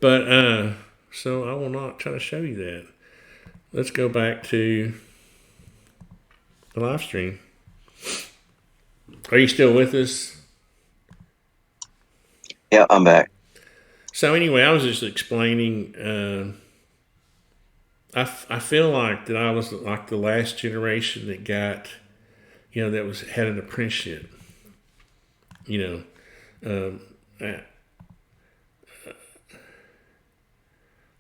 But so I will not try to show you that. Let's go back to the live stream. Are you still with us? Yeah, I'm back. So anyway, I was just explaining. I feel like that I was like the last generation that got, that had an apprenticeship.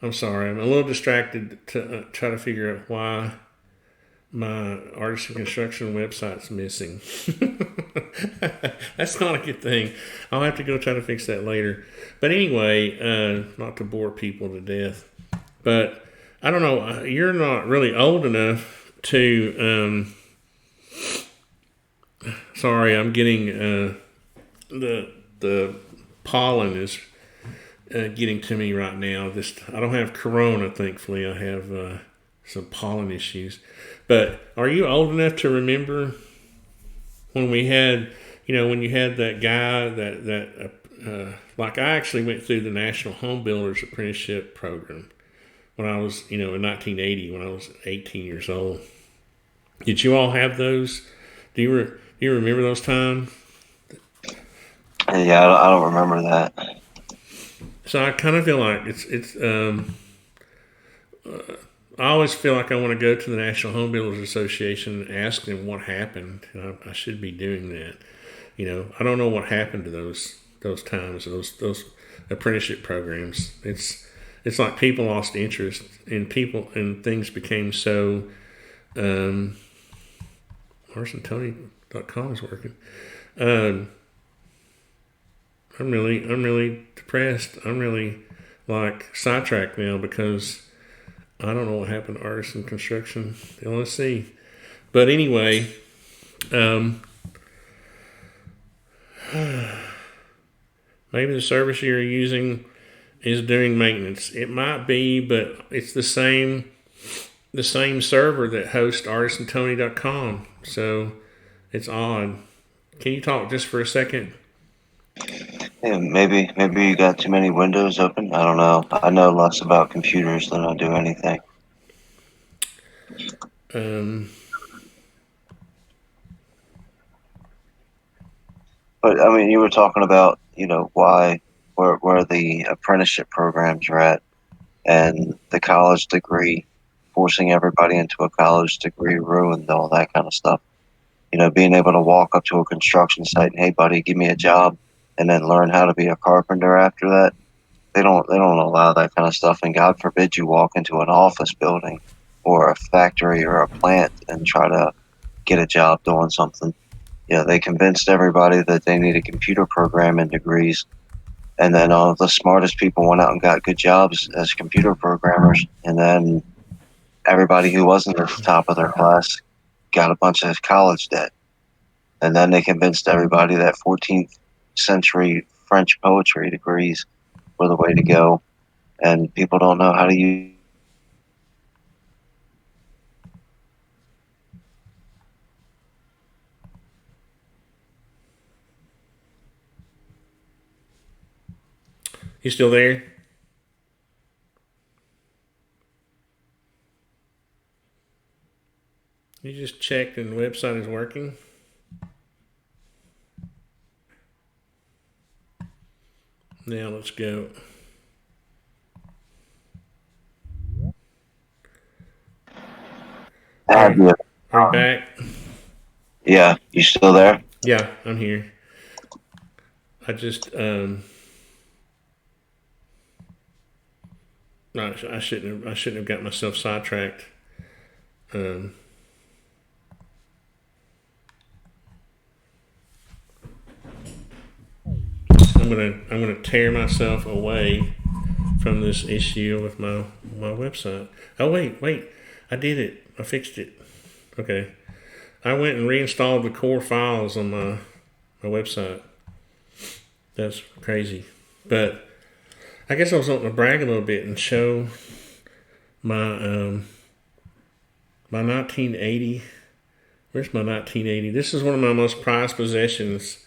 I'm sorry, I'm a little distracted to try to figure out why my Artisan Construction website's missing. That's not a good thing. I'll have to go try to fix that later. But anyway, not to bore people to death, but I don't know. You're not really old enough to. Sorry, I'm getting the pollen is getting to me right now. I don't have corona, thankfully. I have some pollen issues. But are you old enough to remember when we had, when you had that guy that like I actually went through the National Home Builders Apprenticeship Program when I was, in 1980, when I was 18 years old. Did you all have those? Do you remember those times? Yeah, I don't remember that. So I kind of feel like it's I always feel like I want to go to the National Home Builders Association and ask them what happened. I should be doing that. I don't know what happened to those times, those apprenticeship programs. It's like people lost interest, and things became so. ArtisanTony.com is working. I'm really depressed. I'm really like sidetracked now because I don't know what happened to artisan construction LLC. But anyway, maybe the service you're using is doing maintenance. It might be, but it's the same server that hosts ArtisanTony.com. So it's odd. Can you talk just for a second? Yeah, maybe you got too many windows open. I don't know. I know less about computers than I do anything. But I mean, you were talking about, where the apprenticeship programs are at, and the college degree, forcing everybody into a college degree ruined all that kind of stuff. Being able to walk up to a construction site and, hey, buddy, give me a job, and then learn how to be a carpenter after that. They don't allow that kind of stuff, and God forbid you walk into an office building or a factory or a plant and try to get a job doing something. They convinced everybody that they needed computer programming degrees, and then all the smartest people went out and got good jobs as computer programmers, and then everybody who wasn't at the top of their class got a bunch of college debt. And then they convinced everybody that 14th century French poetry degrees were the way to go, and people don't know how to use. You still there? You just checked and the website is working? Now let's go. Are you back? Yeah, you still there? Yeah, I'm here. I just I shouldn't have got myself sidetracked. I'm gonna tear myself away from this issue with my website. Oh wait, I did it. I fixed it. Okay, I went and reinstalled the core files on my website. That's crazy, but I guess I was wanting to brag a little bit and show my my 1980. Where's my 1980? This is one of my most prized possessions.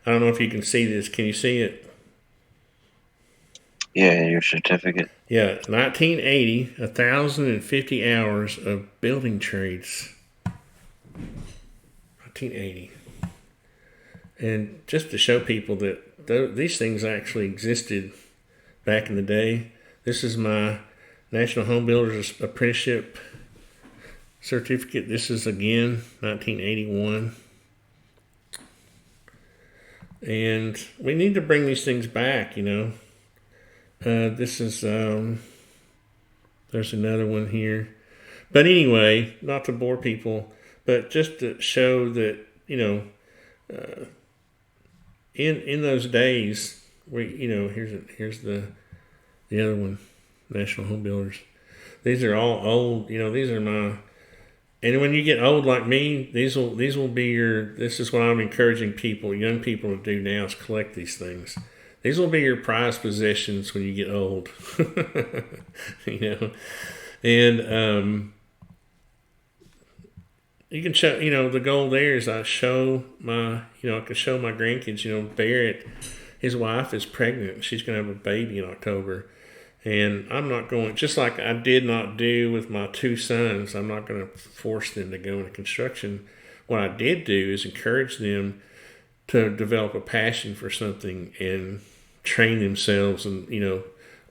I don't know if you can see this. Can you see it? Yeah, your certificate. Yeah, 1980, 1,050 hours of building trades. 1980. And just to show people that these things actually existed back in the day. This is my National Home Builders Apprenticeship certificate. This is again 1981. And we need to bring these things back, This is, there's another one here. But anyway, not to bore people, but just to show that, in those days, here's the other one, National Home Builders. These are all old, these are my, and when you get old like me, these will be this is what I'm encouraging young people to do now, is collect these things. These will be your prized possessions when you get old. And you can show, the goal there is I show my, I can show my grandkids, Barrett, his wife is pregnant. She's going to have a baby in October. And I'm not going, just like I did not do with my two sons, I'm not going to force them to go into construction. What I did do is encourage them to develop a passion for something and train themselves and,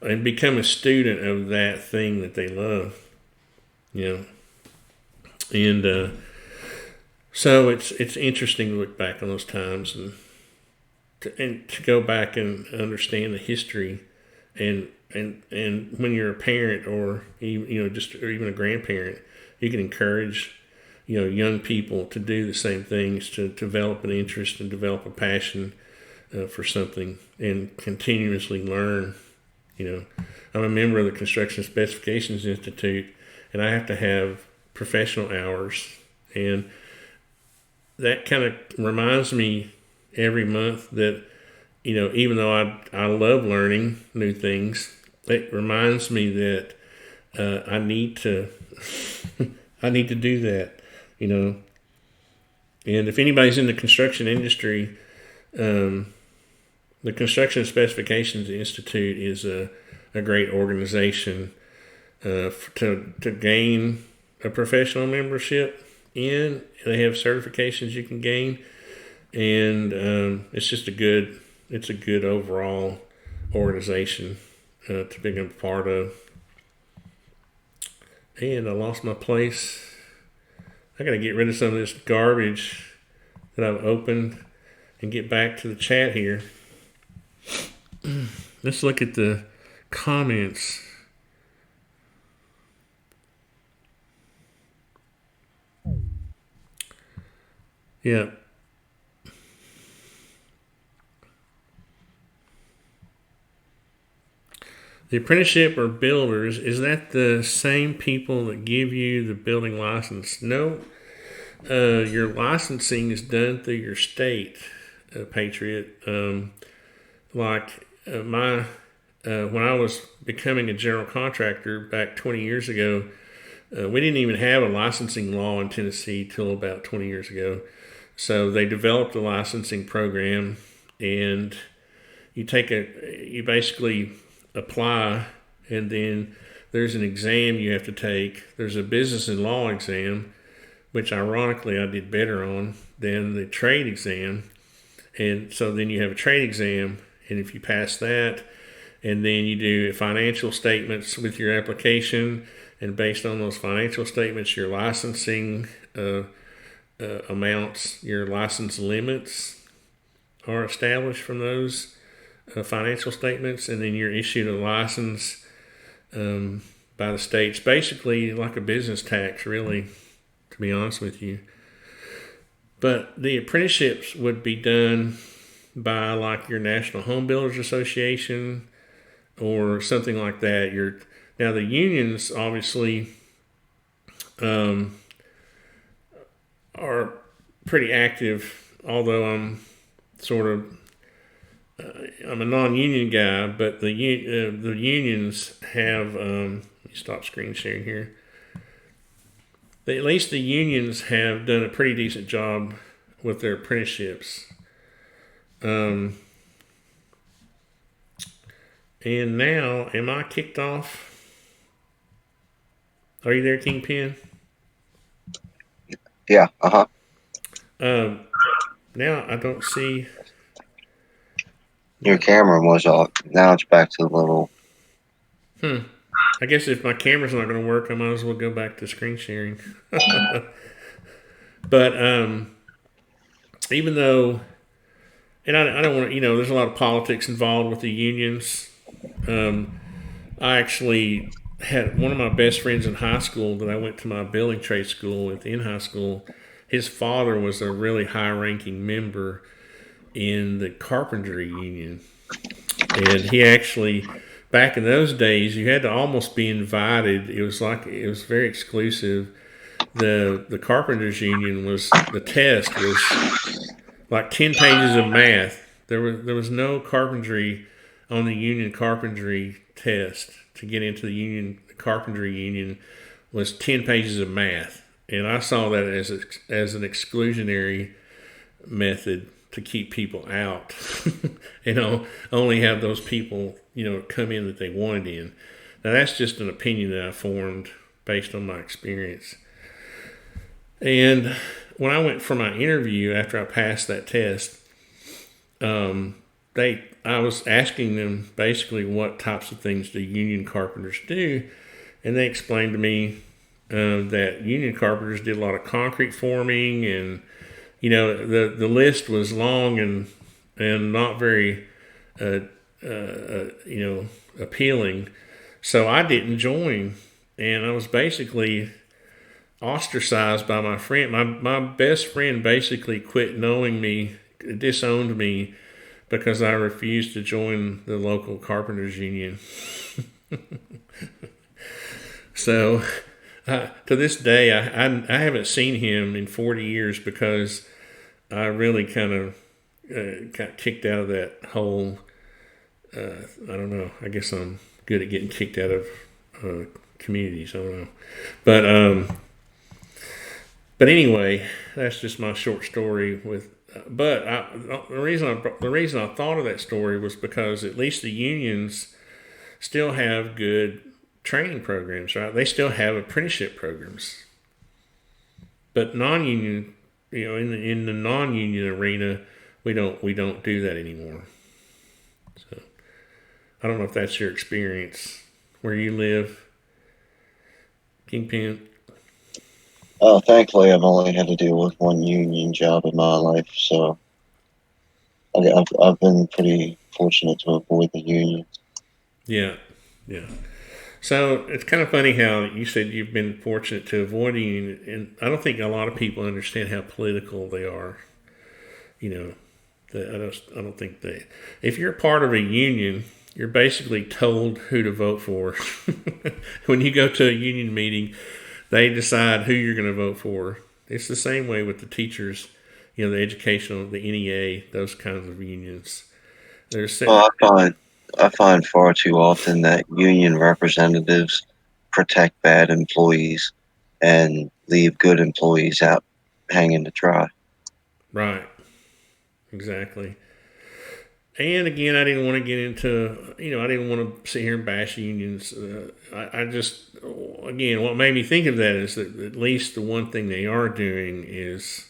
and become a student of that thing that they love. And so it's interesting to look back on those times, and to go back and understand the history, and when you're a parent or or even a grandparent, you can encourage young people to do the same things, to develop an interest and develop a passion for something and continuously learn. I'm a member of the Construction Specifications Institute, and I have to have professional hours, and that kind of reminds me every month that even though I love learning new things, it reminds me that I need to I need to do that. And if anybody's in the construction industry, the Construction Specifications Institute is a great organization to gain a professional membership in. They have certifications you can gain, and it's a good overall organization to become a part of. And I lost my place. I got to get rid of some of this garbage that I've opened and get back to the chat here. Let's look at the comments. Yeah. The apprenticeship or builders, is that the same people that give you the building license? No. Your licensing is done through your state, Patriot. When I was becoming a general contractor back 20 years ago, we didn't even have a licensing law in Tennessee till about 20 years ago. So they developed a licensing program, and you basically apply, and then there's an exam you have to take. There's a business and law exam, which ironically I did better on than the trade exam. And so then you have a trade exam, and if you pass that, and then you do financial statements with your application, and based on those financial statements, your licensing amounts, your license limits are established from those financial statements, and then you're issued a license by the states, basically like a business tax, really, to be honest with you. But the apprenticeships would be done by like your National Home Builders Association or something like that. Now the unions obviously are pretty active, although I'm a non-union guy, but the unions have. Let me stop screen sharing here. At least the unions have done a pretty decent job with their apprenticeships. And now, am I kicked off? Are you there, KingPin? Yeah. Now I don't see. Your camera was off. Now it's back to the little. I guess if my camera's not going to work, I might as well go back to screen sharing. But even though, and I don't want to, there's a lot of politics involved with the unions. I actually had one of my best friends in high school that I went to my building trade school with in high school. His father was a really high-ranking member in the carpentry union, and he actually, back in those days, you had to almost be invited. It was very exclusive. The carpenters union the test was like 10 pages of math. There was no carpentry on the union carpentry test. To get into the carpentry union was 10 pages of math, and I saw that as an exclusionary method to keep people out. Only have those people come in that they wanted in. Now that's just an opinion that I formed based on my experience. And when I went for my interview after I passed that test, I was asking them basically what types of things do union carpenters do, and they explained to me that union carpenters did a lot of concrete forming, and the list was long, and and not very, appealing. So I didn't join, and I was basically ostracized by my friend. My best friend basically quit knowing me, disowned me, because I refused to join the local carpenters union. So to this day, I haven't seen him in 40 years because I really kind of got kicked out of that whole. I don't know. I guess I'm good at getting kicked out of communities. I don't know, but anyway, that's just my short story with. But the reason I thought of that story was because at least the unions still have good training programs, right? They still have apprenticeship programs, but non-union, in the non-union arena, we don't do that anymore. So I don't know if that's your experience where you live, KingPin. Oh, thankfully, I've only had to deal with one union job in my life, so I've been pretty fortunate to avoid the unions. Yeah, yeah. So it's kind of funny how you said you've been fortunate to avoid a union, and I don't think a lot of people understand how political they are. I don't think they. If you're part of a union, you're basically told who to vote for. When you go to a union meeting, they decide who you're going to vote for. It's the same way with the teachers, the educational, the NEA, those kinds of unions. Well, I find far too often that union representatives protect bad employees and leave good employees out hanging to dry. Right. Exactly. And again, I didn't want to get into, I didn't want to sit here and bash unions. I just, again, what made me think of that is that at least the one thing they are doing is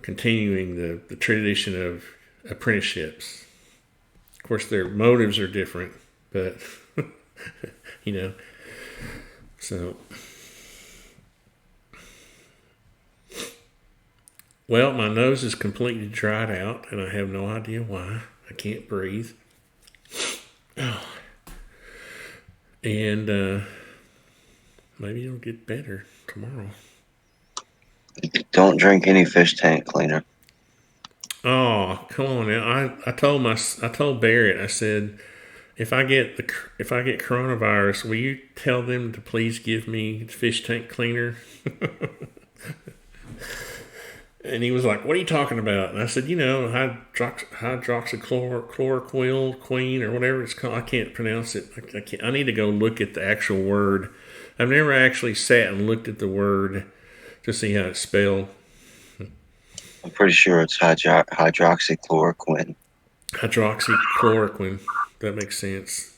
continuing the tradition of apprenticeships. Of course, their motives are different, but, so. Well, my nose is completely dried out, and I have no idea why. I can't breathe. Oh. And maybe it'll get better tomorrow. Don't drink any fish tank cleaner. Oh, come on now! I told Barrett. I said, if I get coronavirus, will you tell them to please give me fish tank cleaner? And he was like, "What are you talking about?" And I said, hydroxychloroquine queen or whatever it's called. I can't pronounce it. I need to go look at the actual word. I've never actually sat and looked at the word to see how it's spelled. I'm pretty sure it's hydroxychloroquine. Hydroxychloroquine. That makes sense.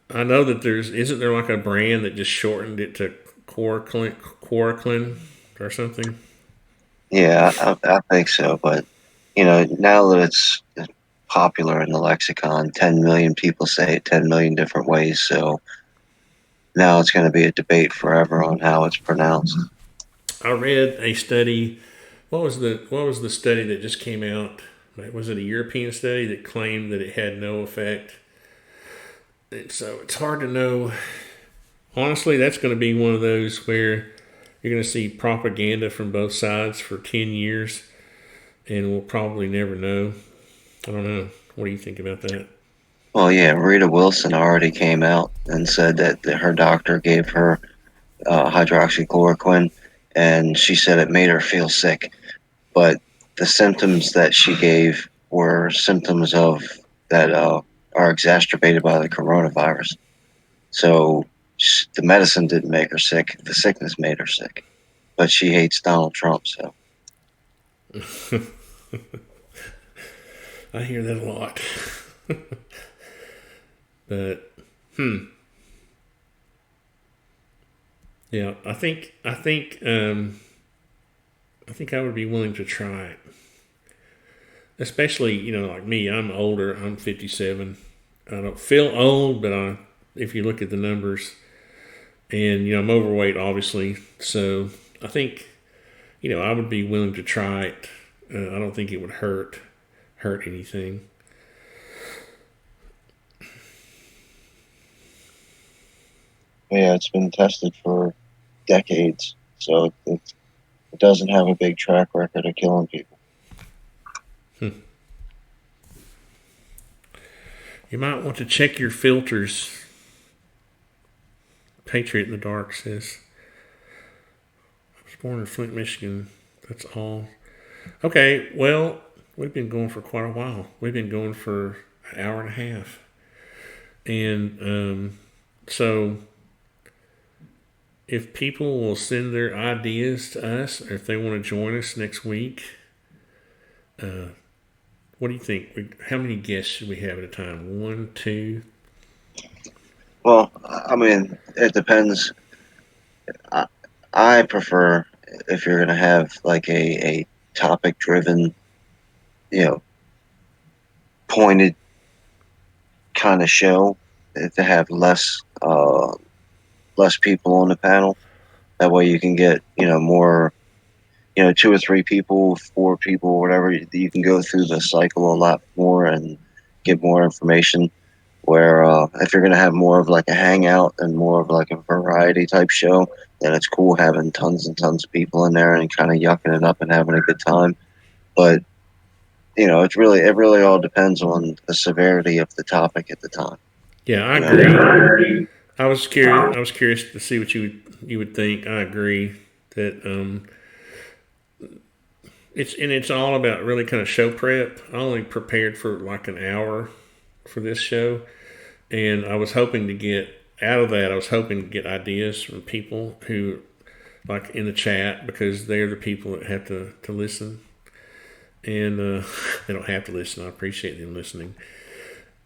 I know that isn't there like a brand that just shortened it to chloroquine or something? Yeah, I think so. But, now that it's popular in the lexicon, 10 million people say it 10 million different ways. So now it's going to be a debate forever on how it's pronounced. I read a study. What was the study that just came out? Was it a European study that claimed that it had no effect? And so it's hard to know. Honestly, that's going to be one of those where you're going to see propaganda from both sides for 10 years, and we'll probably never know. I don't know. What do you think about that? Well, yeah, Rita Wilson already came out and said that her doctor gave her hydroxychloroquine, and she said it made her feel sick. But the symptoms that she gave were symptoms of that are exacerbated by the coronavirus. So the medicine didn't make her sick; the sickness made her sick. But she hates Donald Trump, so. I hear that a lot. But yeah, I think I would be willing to try it. Especially, like me, I'm older. I'm 57. I don't feel old, but if you look at the numbers, and I'm overweight, obviously. So I think, I would be willing to try it. I don't think it would hurt anything. Yeah, it's been tested for decades, so it doesn't have a big track record of killing people. You might want to check your filters. Patriot in the Dark says, I was born in Flint, Michigan. That's all. Okay, well, we've been going for quite a while. We've been going for an hour and a half. And so if people will send their ideas to us, or if they want to join us next week, what do you think? How many guests should we have at a time? 1, 2? Well, I mean, it depends. I prefer if you're going to have like a topic driven, pointed kind of show, to have less people on the panel. That way you can get more, 2 or 3 people, 4 people, whatever. You can go through the cycle a lot more and get more information. Where if you're going to have more of like a hangout and more of like a variety type show, then it's cool having tons and tons of people in there and kind of yucking it up and having a good time. But it really all depends on the severity of the topic at the time. Yeah, I agree. I was curious to see what you would think. I agree that it's all about really kind of show prep. I only prepared for like an hour for this show, and I was hoping to get out of that. I was hoping to get ideas from people who, like in the chat, because they're the people that have to listen, and they don't have to listen. I appreciate them listening,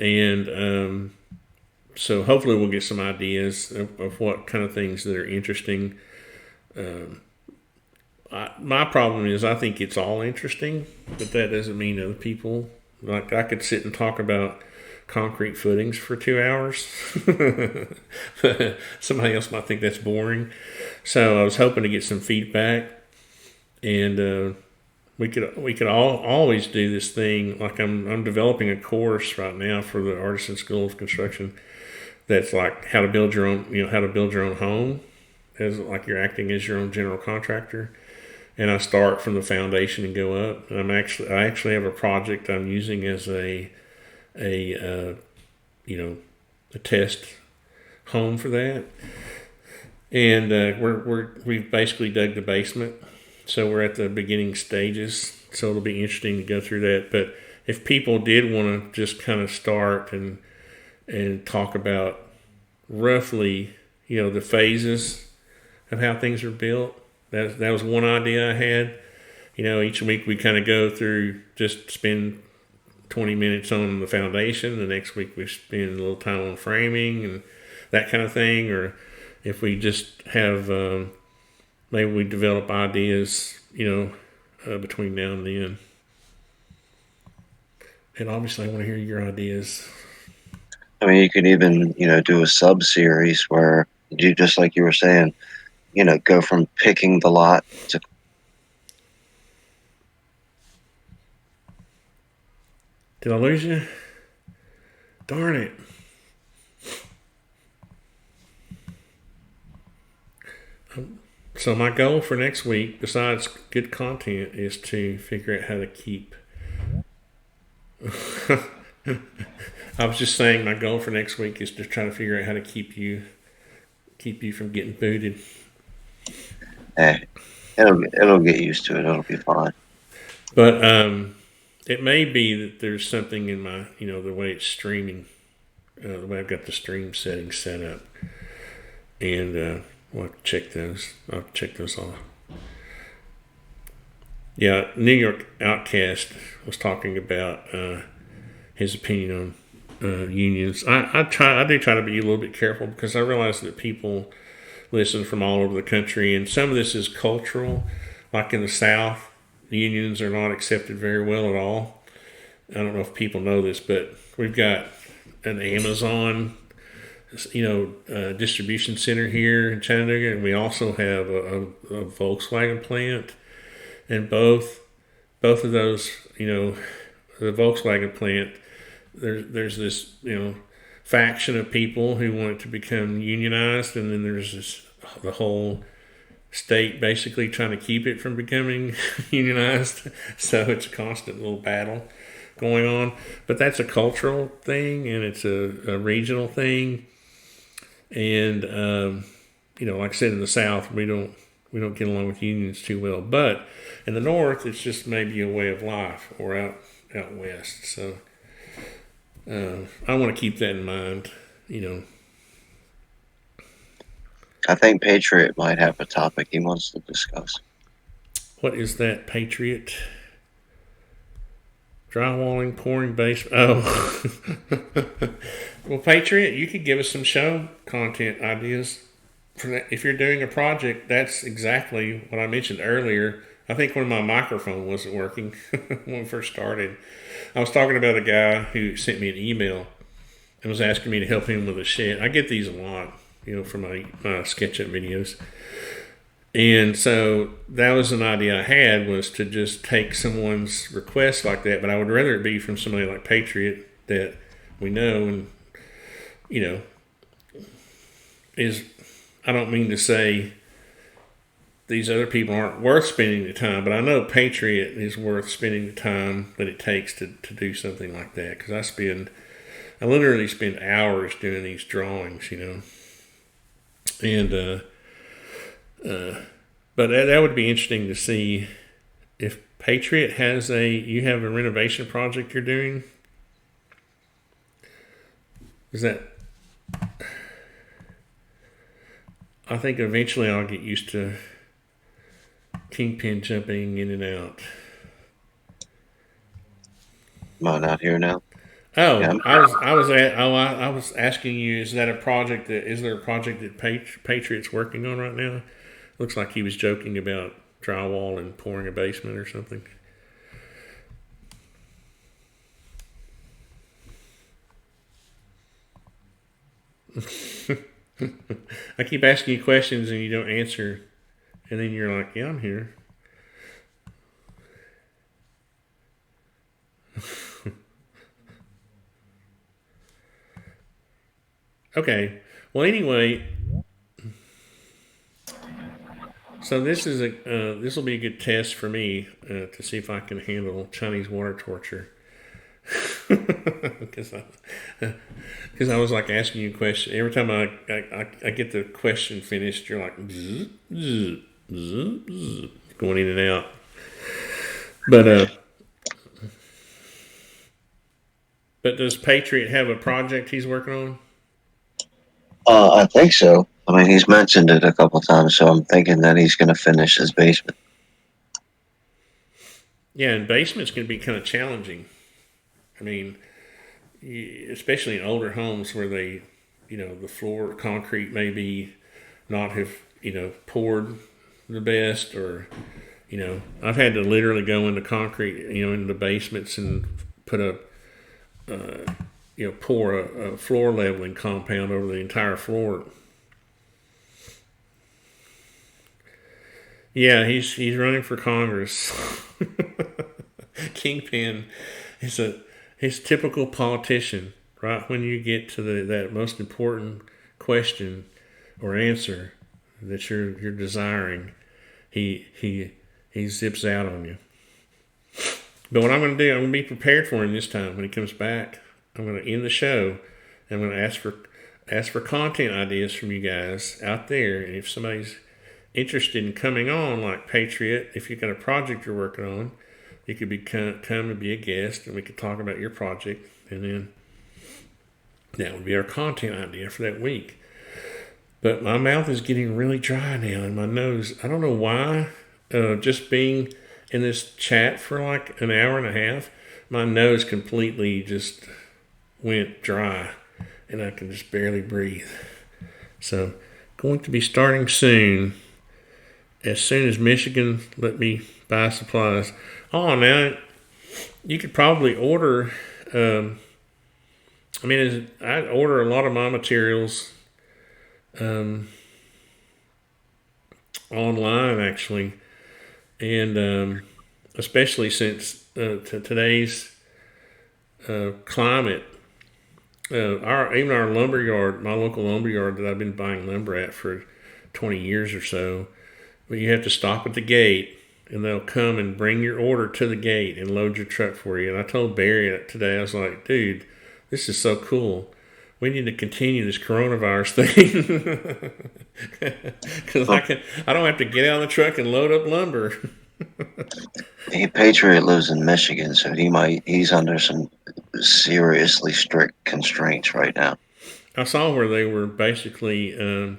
and so hopefully we'll get some ideas of what kind of things that are interesting. My problem is I think it's all interesting, but that doesn't mean other people. Like I could sit and talk about concrete footings for 2 hours. Somebody else might think that's boring. So I was hoping to get some feedback, and we could always do this thing. Like I'm developing a course right now for the Artisan School of Construction. That's like how to build your own home, as like you're acting as your own general contractor. And I start from the foundation and go up. And I actually have a project I'm using as a test home for that. And we've basically dug the basement, so we're at the beginning stages. So it'll be interesting to go through that. But if people did want to just kind of start and talk about roughly, the phases of how things are built. That was one idea I had. Each week we kind of go through, just spend 20 minutes on the foundation. The next week we spend a little time on framing and that kind of thing. Or if we just have, maybe we develop ideas, between now and then. And obviously I want to hear your ideas. I mean, you could even, do a sub-series where you, just like you were saying, go from picking the lot to... Did I lose you? Darn it. So my goal for next week, besides good content, is to figure out how to keep... I was just saying my goal for next week is to try to figure out how to keep you from getting booted. It'll get used to it. It'll be fine. But it may be that there's something in my, the way it's streaming, the way I've got the stream settings set up, and we'll have to check those. I'll check those off. Yeah, New York Outcast was talking about his opinion on unions. I do try to be a little bit careful, because I realize that people listen from all over the country, and some of this is cultural. Like in the South, the unions are not accepted very well at all. I don't know if people know this, but we've got an Amazon, distribution center here in Chattanooga, and we also have a Volkswagen plant, and both both of those, the Volkswagen plant, there's this, faction of people who want it to become unionized, and then there's the whole state basically trying to keep it from becoming unionized. So it's a constant little battle going on. But that's a cultural thing, and it's a regional thing. And like I said, in the South, we don't get along with unions too well. But in the North, it's just maybe a way of life, or out west. So I want to keep that in mind. I think Patriot might have a topic he wants to discuss. What is that, Patriot? Drywalling, pouring base. Oh. Well, Patriot, you could give us some show content ideas. For that. If you're doing a project, that's exactly what I mentioned earlier. I think when my microphone wasn't working when we first started, I was talking about a guy who sent me an email and was asking me to help him with a shed. I get these a lot, for my SketchUp videos. And so that was an idea I had, was to just take someone's request like that, but I would rather it be from somebody like Patriot that we know and, is, I don't mean to say these other people aren't worth spending the time, but I know Patriot is worth spending the time that it takes to do something like that, because I literally spend hours doing these drawings, and but that would be interesting to see if Patriot you have a renovation project you're doing. Is that? I think eventually I'll get used to KingPin jumping in and out. Am I not here now? Oh, yeah. I was asking you, is there a project that Patriot's working on right now? Looks like he was joking about drywall and pouring a basement or something. I keep asking you questions and you don't answer, and then you're like, "Yeah, I'm here." Okay. Well, anyway, so this will be a good test for me to see if I can handle Chinese water torture. Because I was like asking you a question every time I get the question finished. You're like zzz, zzz, zzz, zzz, going in and out. But does Patriot have a project he's working on? I think so. I mean, he's mentioned it a couple times, so I'm thinking that he's going to finish his basement. Yeah, and basements can be kind of challenging. I mean, especially in older homes where they, the floor concrete maybe not have, poured the best, or, I've had to literally go into concrete, into the basements and put pour a floor leveling compound over the entire floor. Yeah, he's running for Congress. KingPin is he's a typical politician. Right when you get to that most important question or answer that you're desiring, he zips out on you. But what I'm going to do, I'm going to be prepared for him this time. When he comes back, I'm going to end the show. I'm going to ask for content ideas from you guys out there. And if somebody's interested in coming on, like Patriot, if you've got a project you're working on, you could come and be a guest, and we could talk about your project. And then that would be our content idea for that week. But my mouth is getting really dry now, and my nose, I don't know why. Just being in this chat for like an hour and a half, my nose completely just went dry, and I can just barely breathe. So, going to be starting soon. As soon as Michigan let me buy supplies. Oh, now you could probably order. I order a lot of my materials online, actually, and especially since today's climate. Even our lumber yard, my local lumber yard that I've been buying lumber at for 20 years or so, but you have to stop at the gate and they'll come and bring your order to the gate and load your truck for you. And I told Barry today, I was like, dude, this is so cool. We need to continue this coronavirus thing because I don't have to get out of the truck and load up lumber. Patriot lives in Michigan, so he's under some seriously strict constraints right now. I saw where they were basically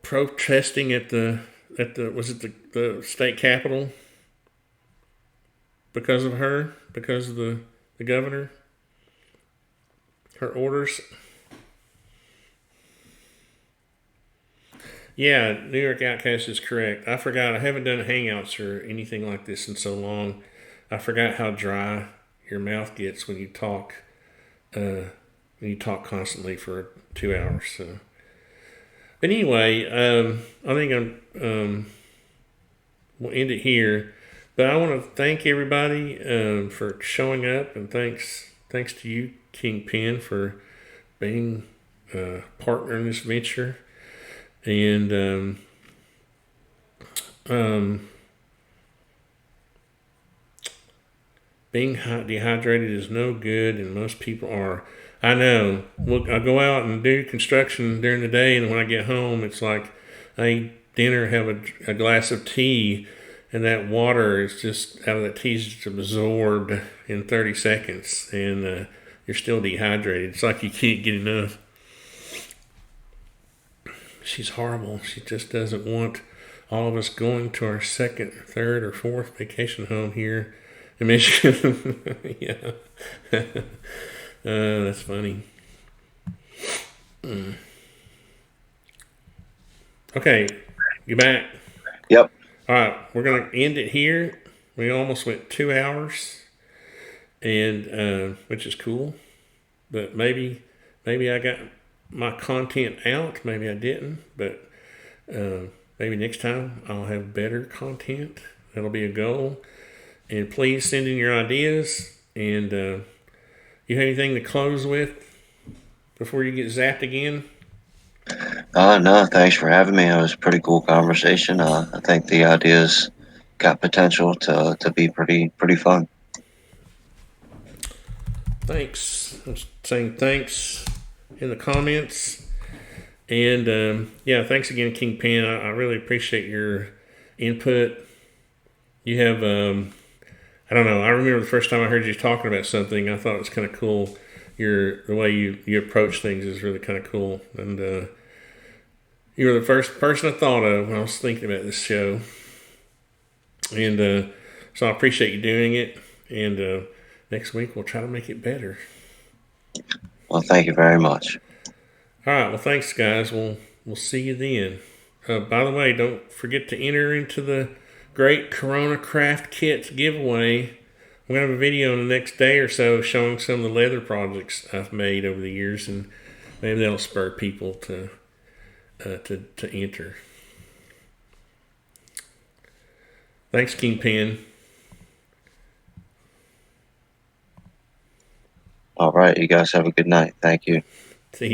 protesting at the the state capitol because of the governor, her orders. Yeah, New York Outcast is correct. I forgot. I haven't done hangouts or anything like this in so long. I forgot how dry your mouth gets when you talk. Constantly for 2 hours. So, but anyway, I think we'll end it here. But I want to thank everybody for showing up, and thanks to you, KingPin, for being a partner in this venture. And being dehydrated is no good, and most people are. I know. I go out and do construction during the day, and when I get home, it's like I eat dinner, have a glass of tea, and that water is just out of that tea is just absorbed in 30 seconds, and you're still dehydrated. It's like you can't get enough. She's horrible. She just doesn't want all of us going to our second, third, or fourth vacation home here in Michigan. Yeah. That's funny. Okay, you back? Yep. All right, we're going to end it here. We almost went 2 hours, and which is cool. But maybe I got my content out. Maybe I didn't. But maybe next time I'll have better content. That'll be a goal. And please send in your ideas. And you have anything to close with before you get zapped again? No, thanks for having me. It was a pretty cool conversation. I think the ideas got potential to be pretty fun. Thanks. I'm saying thanks in the comments. And yeah, thanks again, KingPin. I really appreciate your input. You have, I don't know, I remember the first time I heard you talking about something, I thought it was kind of cool. The way you approach things is really kind of cool. And you were the first person I thought of when I was thinking about this show. And so I appreciate you doing it. And next week we'll try to make it better. Well, thank you very much. All right. Well, thanks, guys. We'll see you then. By the way, don't forget to enter into the Great Corona Craft Kits giveaway. I'm going to have a video in the next day or so showing some of the leather projects I've made over the years, and maybe that'll spur people to enter. Thanks, KingPin. All right. You guys have a good night. Thank you. See you.